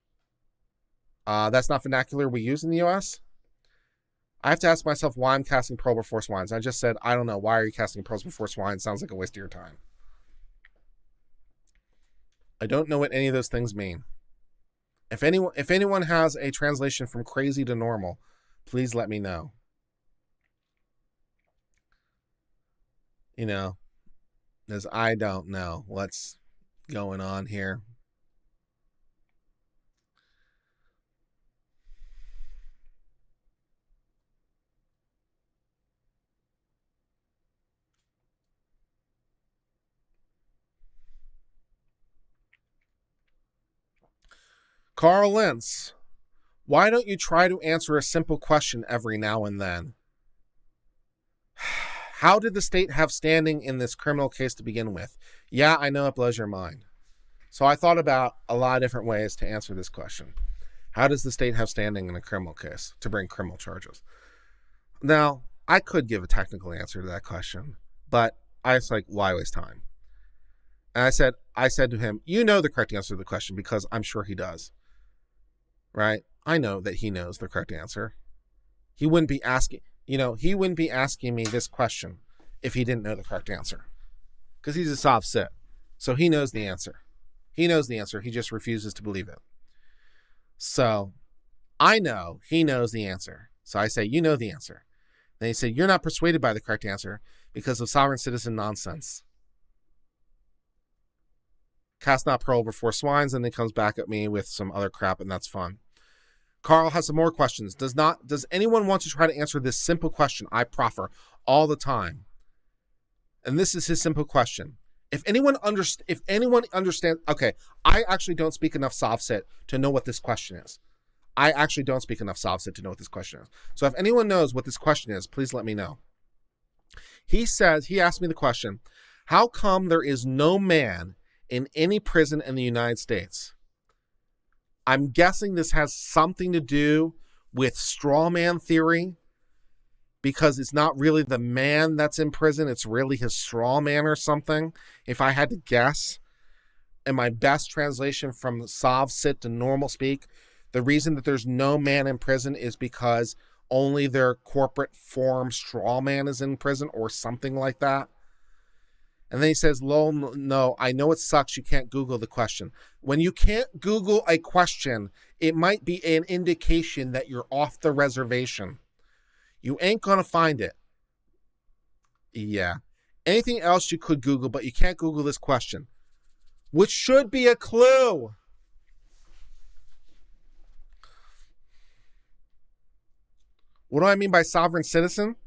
S1: That's not vernacular we use in the U.S.? I have to ask myself why I'm casting pearl before swine. I just said, I don't know. Why are you casting pearls before swine? Sounds like a waste of your time. I don't know what any of those things mean. If anyone has a translation from crazy to normal, please let me know. As I don't know what's going on here. Carl Lentz, why don't you try to answer a simple question every now and then? How did the state have standing in this criminal case to begin with? Yeah, I know it blows your mind. So I thought about a lot of different ways to answer this question. How does the state have standing in a criminal case to bring criminal charges? Now, I could give a technical answer to that question, but I was like, why waste time? And I said to him, you know the correct answer to the question because I'm sure he does. Right? I know that he knows the correct answer. He wouldn't be asking me this question if he didn't know the correct answer. Because he's a soft sit. So he knows the answer. He knows the answer. He just refuses to believe it. So I know he knows the answer. So I say, you know the answer. Then he said, you're not persuaded by the correct answer because of sovereign citizen nonsense. Cast not pearl before swines, and then comes back at me with some other crap, and that's fun. Carl has some more questions. Does anyone want to try to answer this simple question I proffer all the time? And this is his simple question. If anyone understands, okay, I actually don't speak enough Sovset to know what this question is. So if anyone knows what this question is, please let me know. He asked me the question, how come there is no man in any prison in the United States? I'm guessing this has something to do with straw man theory, because it's not really the man that's in prison, it's really his straw man or something, if I had to guess. In my best translation from Sov Sit to normal speak, the reason that there's no man in prison is because only their corporate form straw man is in prison or something like that. And then he says, no, I know it sucks. You can't Google the question. When you can't Google a question, it might be an indication that you're off the reservation. You ain't going to find it. Yeah. Anything else you could Google, but you can't Google this question, which should be a clue. What do I mean by sovereign citizen?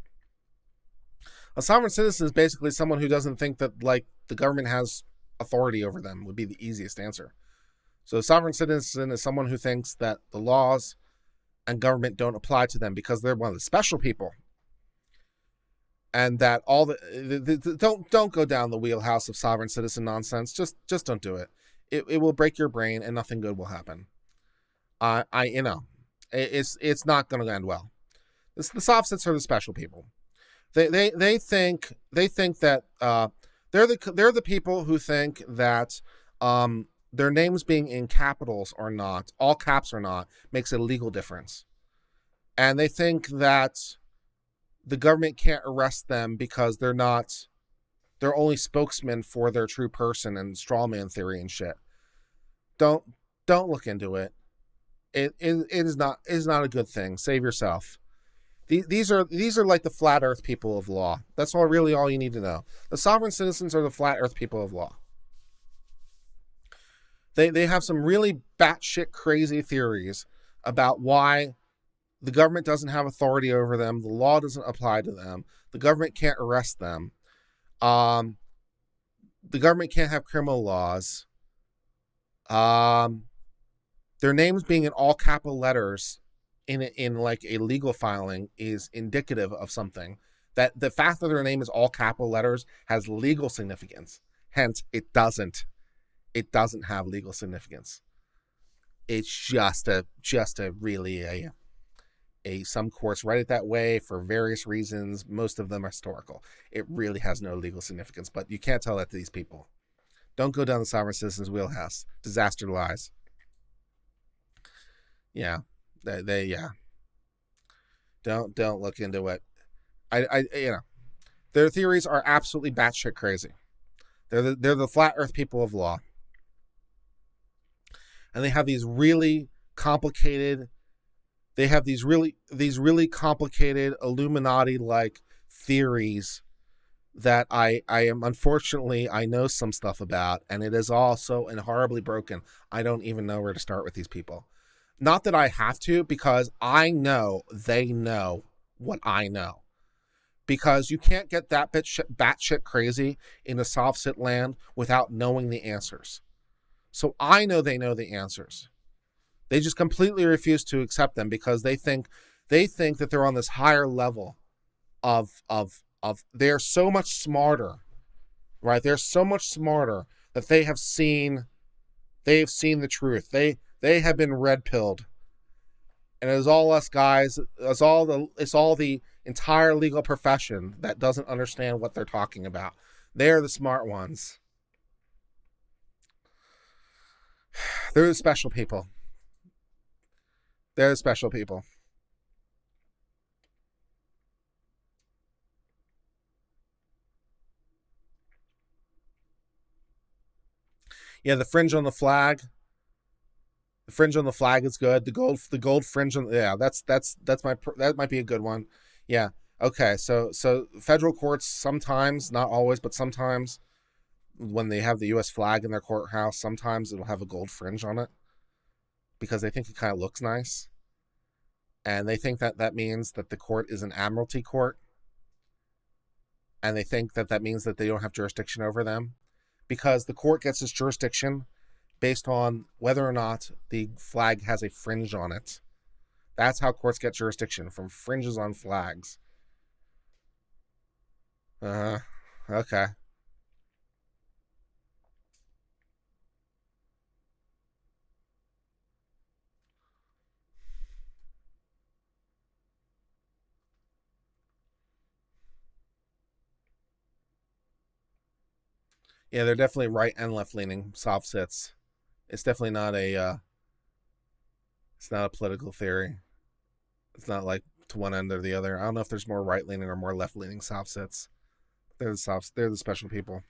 S1: A sovereign citizen is basically someone who doesn't think that, like, the government has authority over them would be the easiest answer. So a sovereign citizen is someone who thinks that the laws and government don't apply to them because they're one of the special people, and that all don't go down the wheelhouse of sovereign citizen nonsense. Just don't do it. It will break your brain and nothing good will happen. It's not going to end well. The soft-sits are the special people. They think that they're the people who think that their names being in capitals or not, all caps or not, makes a legal difference. And they think that the government can't arrest them because they're only spokesmen for their true person and strawman theory and shit. Don't look into it. It is not a good thing. Save yourself. These are like the flat earth people of law. That's all you need to know. The sovereign citizens are the flat earth people of law. They have some really batshit crazy theories about why the government doesn't have authority over them. The law doesn't apply to them. The government can't arrest them. The government can't have criminal laws. Their names being in all capital letters in like a legal filing is indicative of something. That the fact that their name is all capital letters has legal significance. Hence, it doesn't have legal significance. It's just a really some courts write it that way for various reasons. Most of them are historical. It really has no legal significance, but you can't tell that to these people. Don't go down the sovereign citizens wheelhouse. Disaster lies. Yeah, they Don't look into it. Their theories are absolutely batshit crazy. They're the flat Earth people of law, and they have these really complicated. They have these really complicated Illuminati-like theories that I am unfortunately I know some stuff about, and it is all so and horribly broken. I don't even know where to start with these people. Not that I have to, because I know they know what I know. Because you can't get that batshit crazy in a soft sit land without knowing the answers. So I know they know the answers. They just completely refuse to accept them because they think that they're on this higher level of they're so much smarter, right? They're so much smarter that they have seen the truth. They have been red pilled. And it's all us guys, it's all the entire legal profession that doesn't understand what they're talking about. They're the smart ones. They're the special people. They're the special people. Yeah, the fringe on the flag. The fringe on the flag is good. The gold fringe on that might be a good one. Yeah. Okay. So federal courts sometimes, not always, but sometimes when they have the U.S. flag in their courthouse, sometimes it'll have a gold fringe on it because they think it kind of looks nice, and they think that means that the court is an admiralty court, and they think that means that they don't have jurisdiction over them, because the court gets its jurisdiction based on whether or not the flag has a fringe on it. That's how courts get jurisdiction, from fringes on flags. Okay. Yeah, they're definitely right and left leaning soft sits. It's definitely not it's not a political theory. It's not like to one end or the other. I don't know if there's more right leaning or more left leaning soft sits. They're the special people.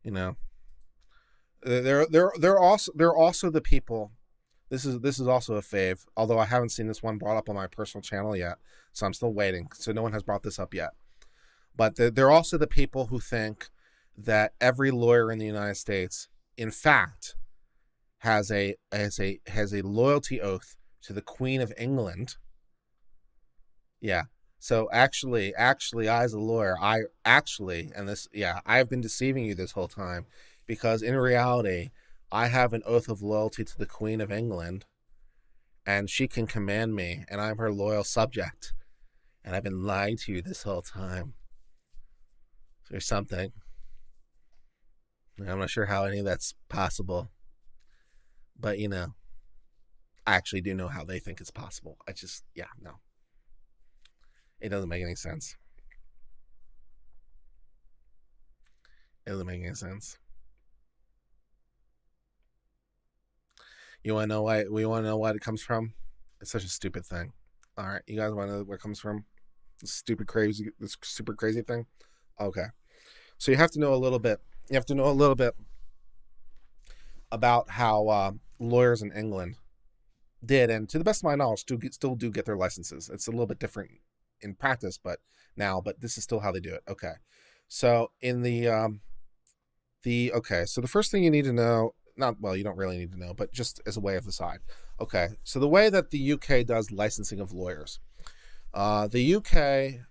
S1: You know, they're also the people. This is also a fave, although I haven't seen this one brought up on my personal channel yet, so I'm still waiting. So no one has brought this up yet. But they're also the people who think that every lawyer in the United States, in fact, has a loyalty oath to the Queen of England. Yeah. So actually, I as a lawyer, I've been deceiving you this whole time, because in reality, I have an oath of loyalty to the Queen of England, and she can command me, and I'm her loyal subject, and I've been lying to you this whole time. There's something. I'm not sure how any of that's possible, but I actually do know how they think it's possible. No. It doesn't make any sense. It doesn't make any sense. You want to know why? We want to know what it comes from? It's such a stupid thing. All right, you guys want to know where it comes from? This super crazy thing. Okay, so you have to know a little bit. You have to know a little bit about how lawyers in England did, and to the best of my knowledge, still do get their licenses. It's a little bit different in practice, but this is still how they do it. Okay, so in the first thing you need to know, you don't really need to know, but just as a way of the side. Okay, so the way that the UK does licensing of lawyers, the UK,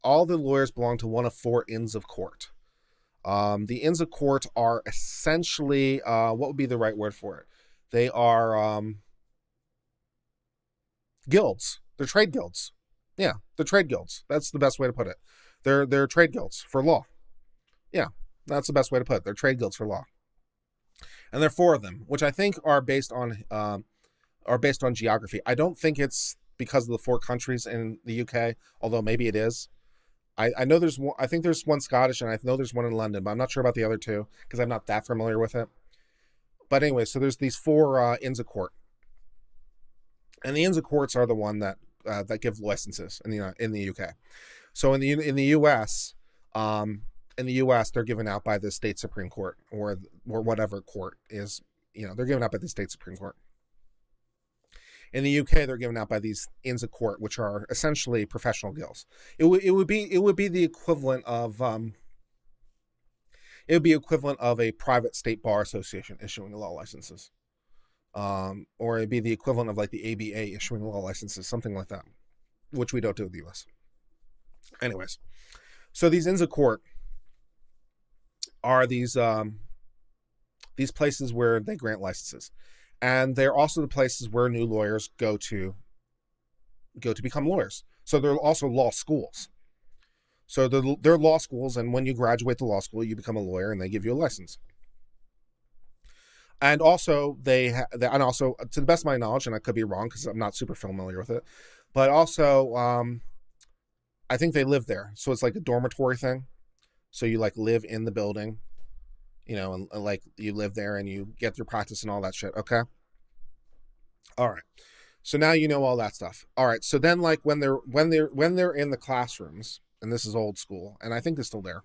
S1: all the lawyers belong to one of 4 Inns of Court. The Inns of Court are essentially, what would be the right word for it? They are guilds. They're trade guilds. Yeah, they're trade guilds. That's the best way to put it. They're trade guilds for law. Yeah, that's the best way to put it. They're trade guilds for law. And there are 4 of them, which I think are based on geography. I don't think it's because of the 4 countries in the UK, although maybe it is. I know there's one. I think there's one Scottish, and I know there's one in London, but I'm not sure about the other 2 because I'm not that familiar with it. But anyway, so there's these 4 Inns of Court, and the Inns of Courts are the one that give licenses in the UK. So in the US, they're given out by the state Supreme Court or whatever court is. They're given out by the state Supreme Court. In the UK, they're given out by these Inns of Court, which are essentially professional guilds. It would be the equivalent of a private state bar association issuing law licenses, or it'd be the equivalent of like the ABA issuing law licenses, something like that, which we don't do in the US. Anyways, so these Inns of Court are these places where they grant licenses. And they're also the places where new lawyers go to become lawyers. So they're also law schools. So they're law schools, and when you graduate the law school, you become a lawyer, and they give you a license. And also, to the best of my knowledge, and I could be wrong because I'm not super familiar with it, but also, I think they live there. So it's like a dormitory thing. So you like live in the building, and like you live there and you get your practice and all that shit. Okay. All right. So now you know all that stuff. All right. So then, like when they're in the classrooms, and this is old school, and I think they're still there.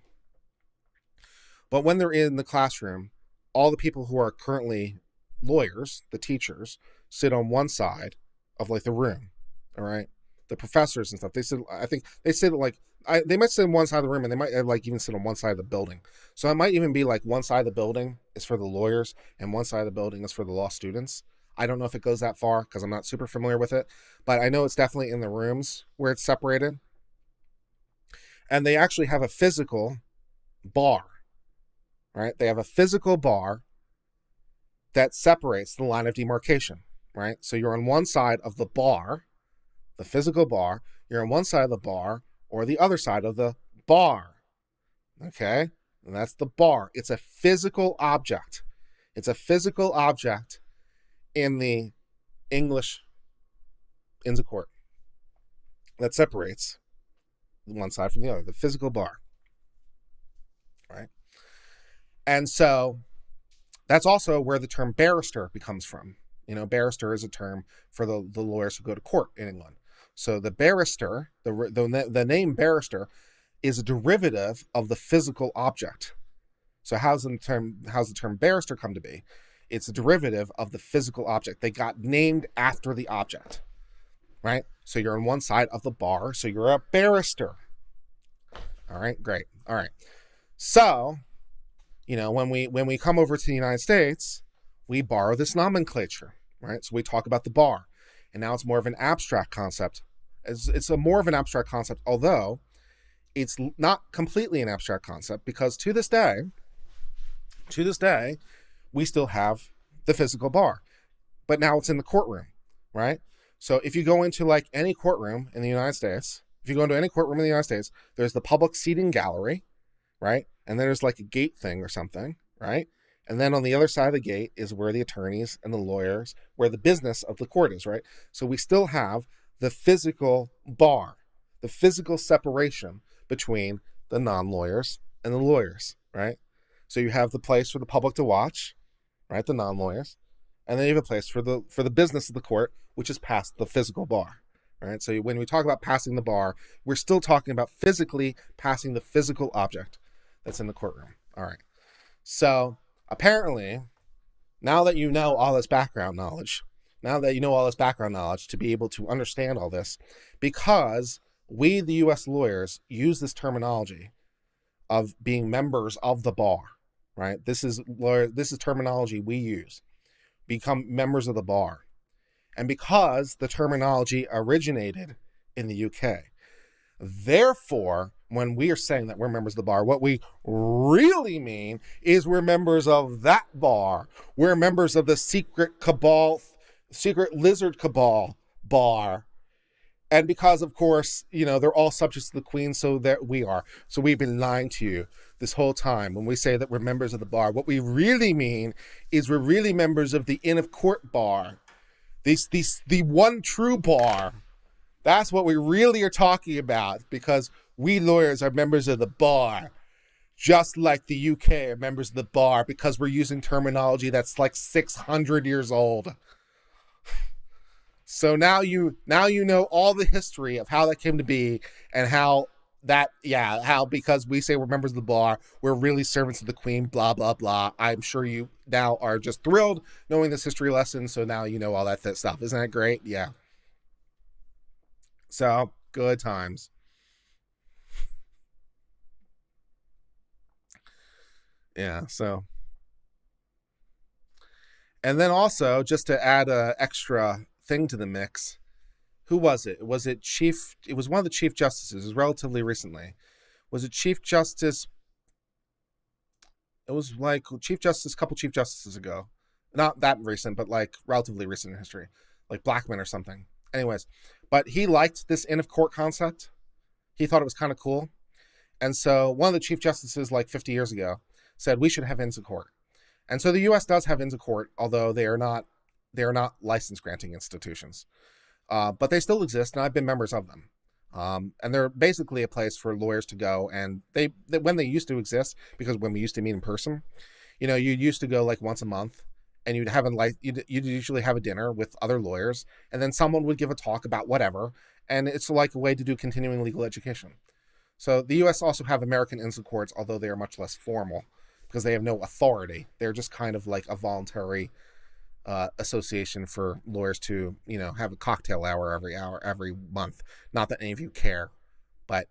S1: But when they're in the classroom, all the people who are currently lawyers, the teachers, sit on one side of like the room. All right. The professors and stuff, they sit they might sit on one side of the room, and they might like even sit on one side of the building. So it might even be like one side of the building is for the lawyers and one side of the building is for the law students. I don't know if it goes that far because I'm not super familiar with it, but I know it's definitely in the rooms where it's separated. And they actually have a physical bar, right? They have a physical bar that separates the line of demarcation, right? So you're on one side of the bar, the physical bar, you're on one side of the bar or the other side of the bar, okay? And that's the bar. It's a physical object. It's a physical object in the English Inns of Court that separates one side from the other, the physical bar, right? And so that's also where the term barrister becomes from. Barrister is a term for the lawyers who go to court in England. So the barrister, the name barrister, is a derivative of the physical object. So how's the term barrister come to be? It's a derivative of the physical object. They got named after the object, right? So you're on one side of the bar, so you're a barrister. All right, great. All right. So, when we come over to the United States, we borrow this nomenclature, right? So we talk about the bar, and now it's more of an abstract concept, It's a more of an abstract concept, although it's not completely an abstract concept, because to this day, we still have the physical bar, but now it's in the courtroom, right? So if you go into like any courtroom in the United States, there's the public seating gallery, right? And there's like a gate thing or something, right? And then on the other side of the gate is where the attorneys and the lawyers, where the business of the court is, right? So we still have the physical bar, the physical separation between the non-lawyers and the lawyers, right? So you have the place for the public to watch, right? The non-lawyers. And then you have a place for the business of the court, which is past the physical bar, right? So when we talk about passing the bar, we're still talking about physically passing the physical object that's in the courtroom. All right. So apparently, now that you know all this background knowledge, to be able to understand all this, because we, the U.S. lawyers, use this terminology of being members of the bar, right? This is terminology we use. Become members of the bar. And because the terminology originated in the UK, therefore, when we are saying that we're members of the bar, what we really mean is we're members of that bar. We're members of the secret lizard cabal bar. And because, of course, they're all subjects to the Queen, so that we are. So we've been lying to you this whole time. When we say that we're members of the bar, what we really mean is we're really members of the Inn of Court bar. The one true bar. That's what we really are talking about, because we lawyers are members of the bar, just like the UK are members of the bar, because we're using terminology that's like 600 years old. So now you know all the history of how that came to be, and how because we say we're members of the bar, we're really servants of the Queen, blah, blah, blah. I'm sure you now are just thrilled knowing this history lesson, so now you know all that stuff. Isn't that great? Yeah. So, good times. Yeah, so. And then also, just to add an extra thing to the mix, who was it? It was one of the Chief Justices. It was relatively recently. Was it Chief Justice? It was like a couple Chief Justices ago. Not that recent, but like relatively recent in history. Like Blackman or something. Anyways, but he liked this Inn of Court concept. He thought it was kind of cool. And so one of the Chief Justices, like 50 years ago, said we should have Inns of Court. And so the U.S. does have Inns of Court, although they are not license granting institutions. But they still exist, and I've been members of them. And they're basically a place for lawyers to go. And when they used to exist, because when we used to meet in person, you used to go like once a month, and you'd usually have a dinner with other lawyers, and then someone would give a talk about whatever, and it's like a way to do continuing legal education. So the U.S. also have American Inns of Courts, although they are much less formal, because they have no authority. They're just kind of like a voluntary association for lawyers to, have a cocktail hour every month. Not that any of you care, but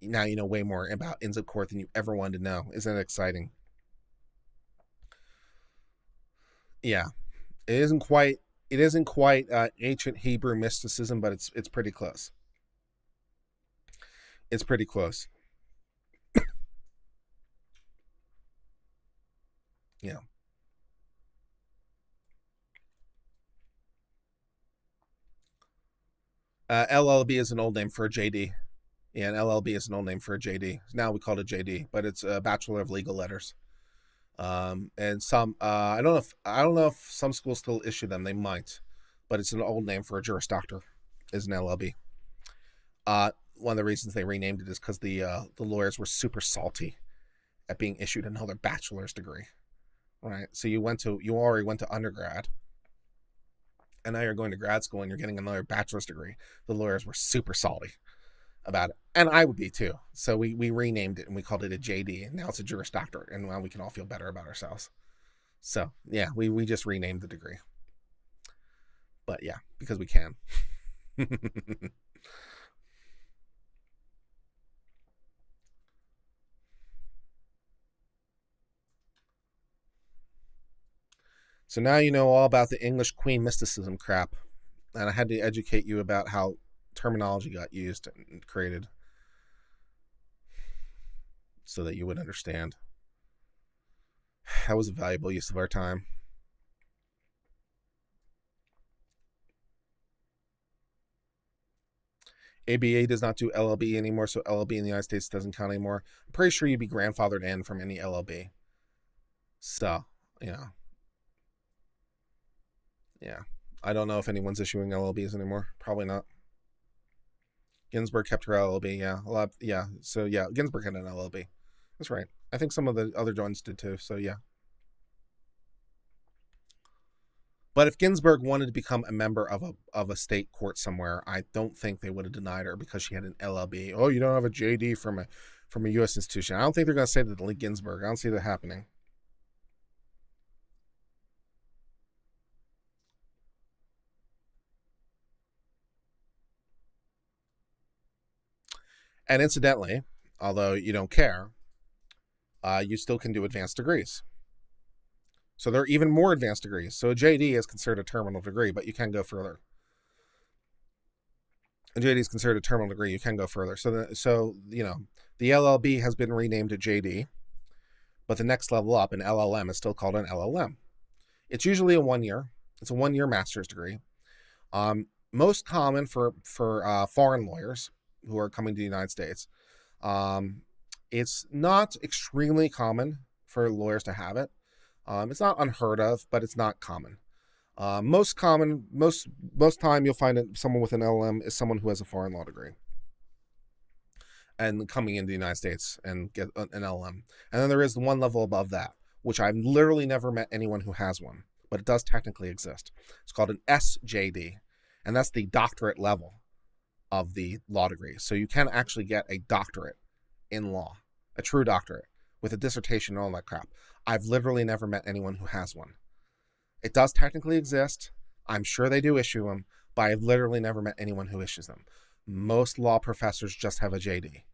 S1: now you know way more about Inns of Court than you ever wanted to know. Isn't it exciting? Yeah, it isn't quite ancient Hebrew mysticism, but it's pretty close. It's pretty close. Yeah. LLB is an old name for a JD. Yeah, an LLB is an old name for a JD. Now we call it a JD, but it's a Bachelor of Legal Letters. And some I don't know if some schools still issue them. They might, but it's an old name for a Juris Doctor. Is an LLB. One of the reasons they renamed it is because the lawyers were super salty at being issued another bachelor's degree. Right. So you already went to undergrad, and now you're going to grad school and you're getting another bachelor's degree. The lawyers were super salty about it, and I would be too. So we renamed it and we called it a JD, and now it's a Juris Doctorate, and now we can all feel better about ourselves. So yeah, we just renamed the degree, but yeah, because we can. So now you know all about the English Queen mysticism crap, and I had to educate you about how terminology got used and created so that you would understand. That was a valuable use of our time. ABA does not do LLB anymore, so LLB in the United States doesn't count anymore. I'm pretty sure you'd be grandfathered in from any LLB. So, yeah. I don't know if anyone's issuing LLBs anymore. Probably not. Ginsburg kept her LLB, yeah. So, yeah, Ginsburg had an LLB. That's right. I think some of the other joints did too, so yeah. But if Ginsburg wanted to become a member of a state court somewhere, I don't think they would have denied her because she had an LLB. Oh, you don't have a JD from a U.S. institution. I don't think they're going to say that to Ginsburg. I don't see that happening. And incidentally, although you don't care, you still can do advanced degrees. So there are even more advanced degrees. So a JD is considered a terminal degree, but you can go further. A JD is considered a terminal degree. You can go further. So the LLB has been renamed to JD, but the next level up, an LLM, is still called an LLM. It's usually a 1 year. It's a 1 year master's degree. Most common for foreign lawyers who are coming to the United States. It's not extremely common for lawyers to have it. It's not unheard of, but it's not common. Most time you'll find that someone with an LLM is someone who has a foreign law degree and coming into the United States and get an LLM. And then there is the one level above that, which I've literally never met anyone who has one, but it does technically exist. It's called an SJD, and that's the doctorate level of the law degree. So you can actually get a doctorate in law, a true doctorate with a dissertation and all that crap. I've literally never met anyone who has one. It does technically exist. I'm sure they do issue them, but I've literally never met anyone who issues them. Most law professors just have a JD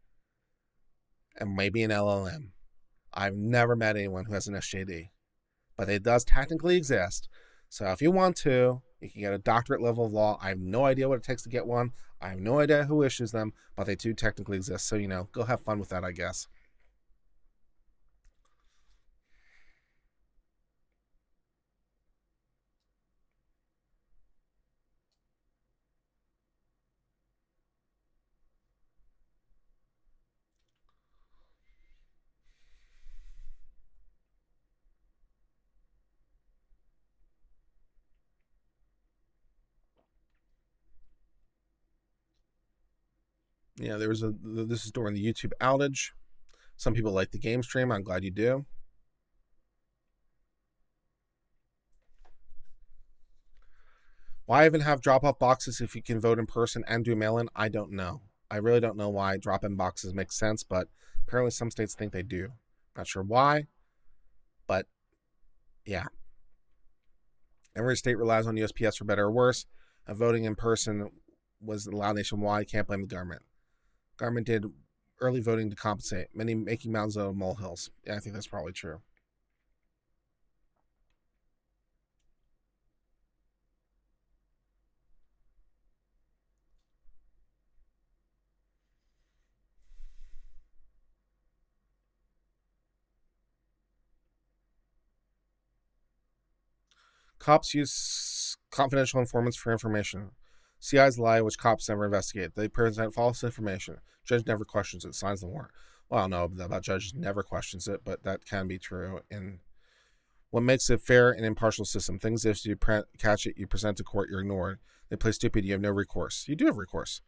S1: and maybe an LLM. I've never met anyone who has an SJD, but it does technically exist. So if you want to, you can get a doctorate level of law. I have no idea what it takes to get one. I have no idea who issues them, but they do technically exist. So, go have fun with that, I guess. Yeah, this is during the YouTube outage. Some people like the game stream. I'm glad you do. Why even have drop-off boxes if you can vote in person and do mail-in? I don't know. I really don't know why drop-in boxes make sense, but apparently some states think they do. Not sure why, but yeah. Every state relies on USPS for better or worse. Voting in person was allowed nationwide. Can't blame the government. Government did early voting to compensate, many making mountains out of molehills. Yeah, I think that's probably true. Cops use confidential informants for information. CIs lie, which cops never investigate. They present false information. Judge never questions it, signs the warrant. Well, I don't know about judges never questions it, but that can be true. And what makes a fair and impartial system? Things if you catch it, you present to court, you're ignored. They play stupid, you have no recourse. You do have recourse.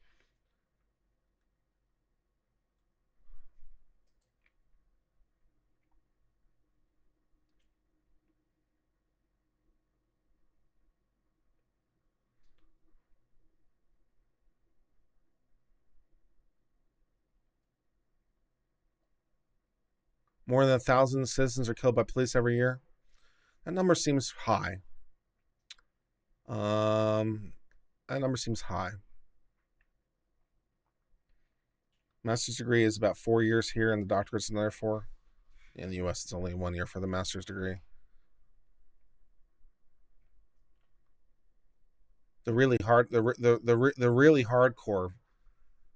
S1: More than 1,000 citizens are killed by police every year. That number seems high. That number seems high. Master's degree is about 4 years here, and the doctorate's another 4. In the U.S., it's only 1 year for the master's degree. The really hard, the really hardcore,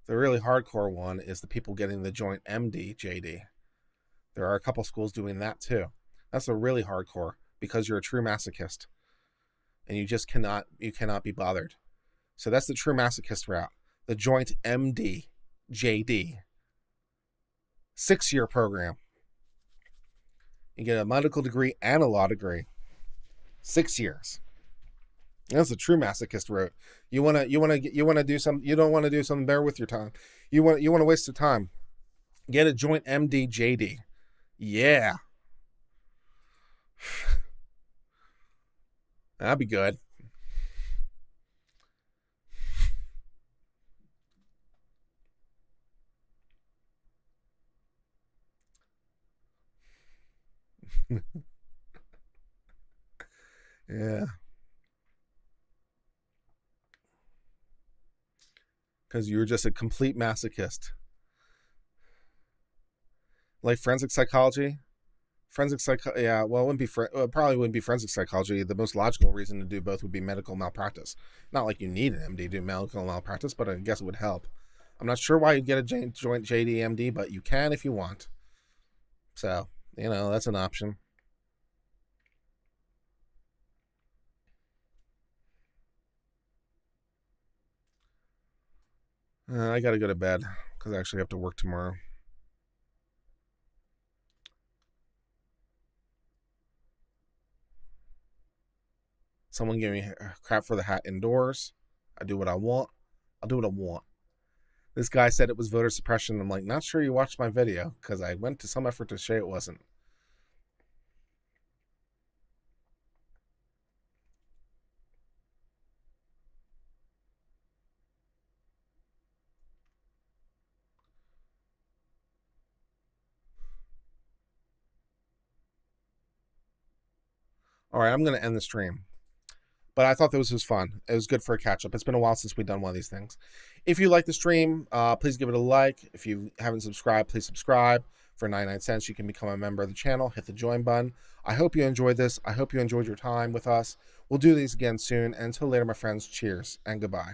S1: the really hardcore one is the people getting the joint MD JD. There are a couple schools doing that too. That's a really hardcore because you're a true masochist, and you just cannot be bothered. So that's the true masochist route. The joint MD JD 6-year program. You get a medical degree and a law degree. 6 years. That's a true masochist route. You wanna do some. You don't want to do something better with your time. You want to waste your time. Get a joint MD JD. Yeah, that'd be good. Yeah, because you're just a complete masochist. Like forensic psychology. Yeah, well, it wouldn't be probably wouldn't be forensic psychology. The most logical reason to do both would be medical malpractice. Not like you need an MD to do medical malpractice, but I guess it would help. I'm not sure why you'd get a joint JD MD, but you can if you want. So, that's an option. I got to go to bed because I actually have to work tomorrow. Someone gave me crap for the hat indoors. I do what I want. I'll do what I want. This guy said it was voter suppression. I'm like, not sure you watched my video because I went to some effort to say it wasn't. All right, I'm going to end the stream. But I thought this was fun. It was good for a catch up. It's been a while since we've done one of these things. If you like the stream, please give it a like. If you haven't subscribed, please subscribe. For 99 cents, you can become a member of the channel. Hit the join button. I hope you enjoyed this. I hope you enjoyed your time with us. We'll do these again soon. And until later, my friends, cheers and goodbye.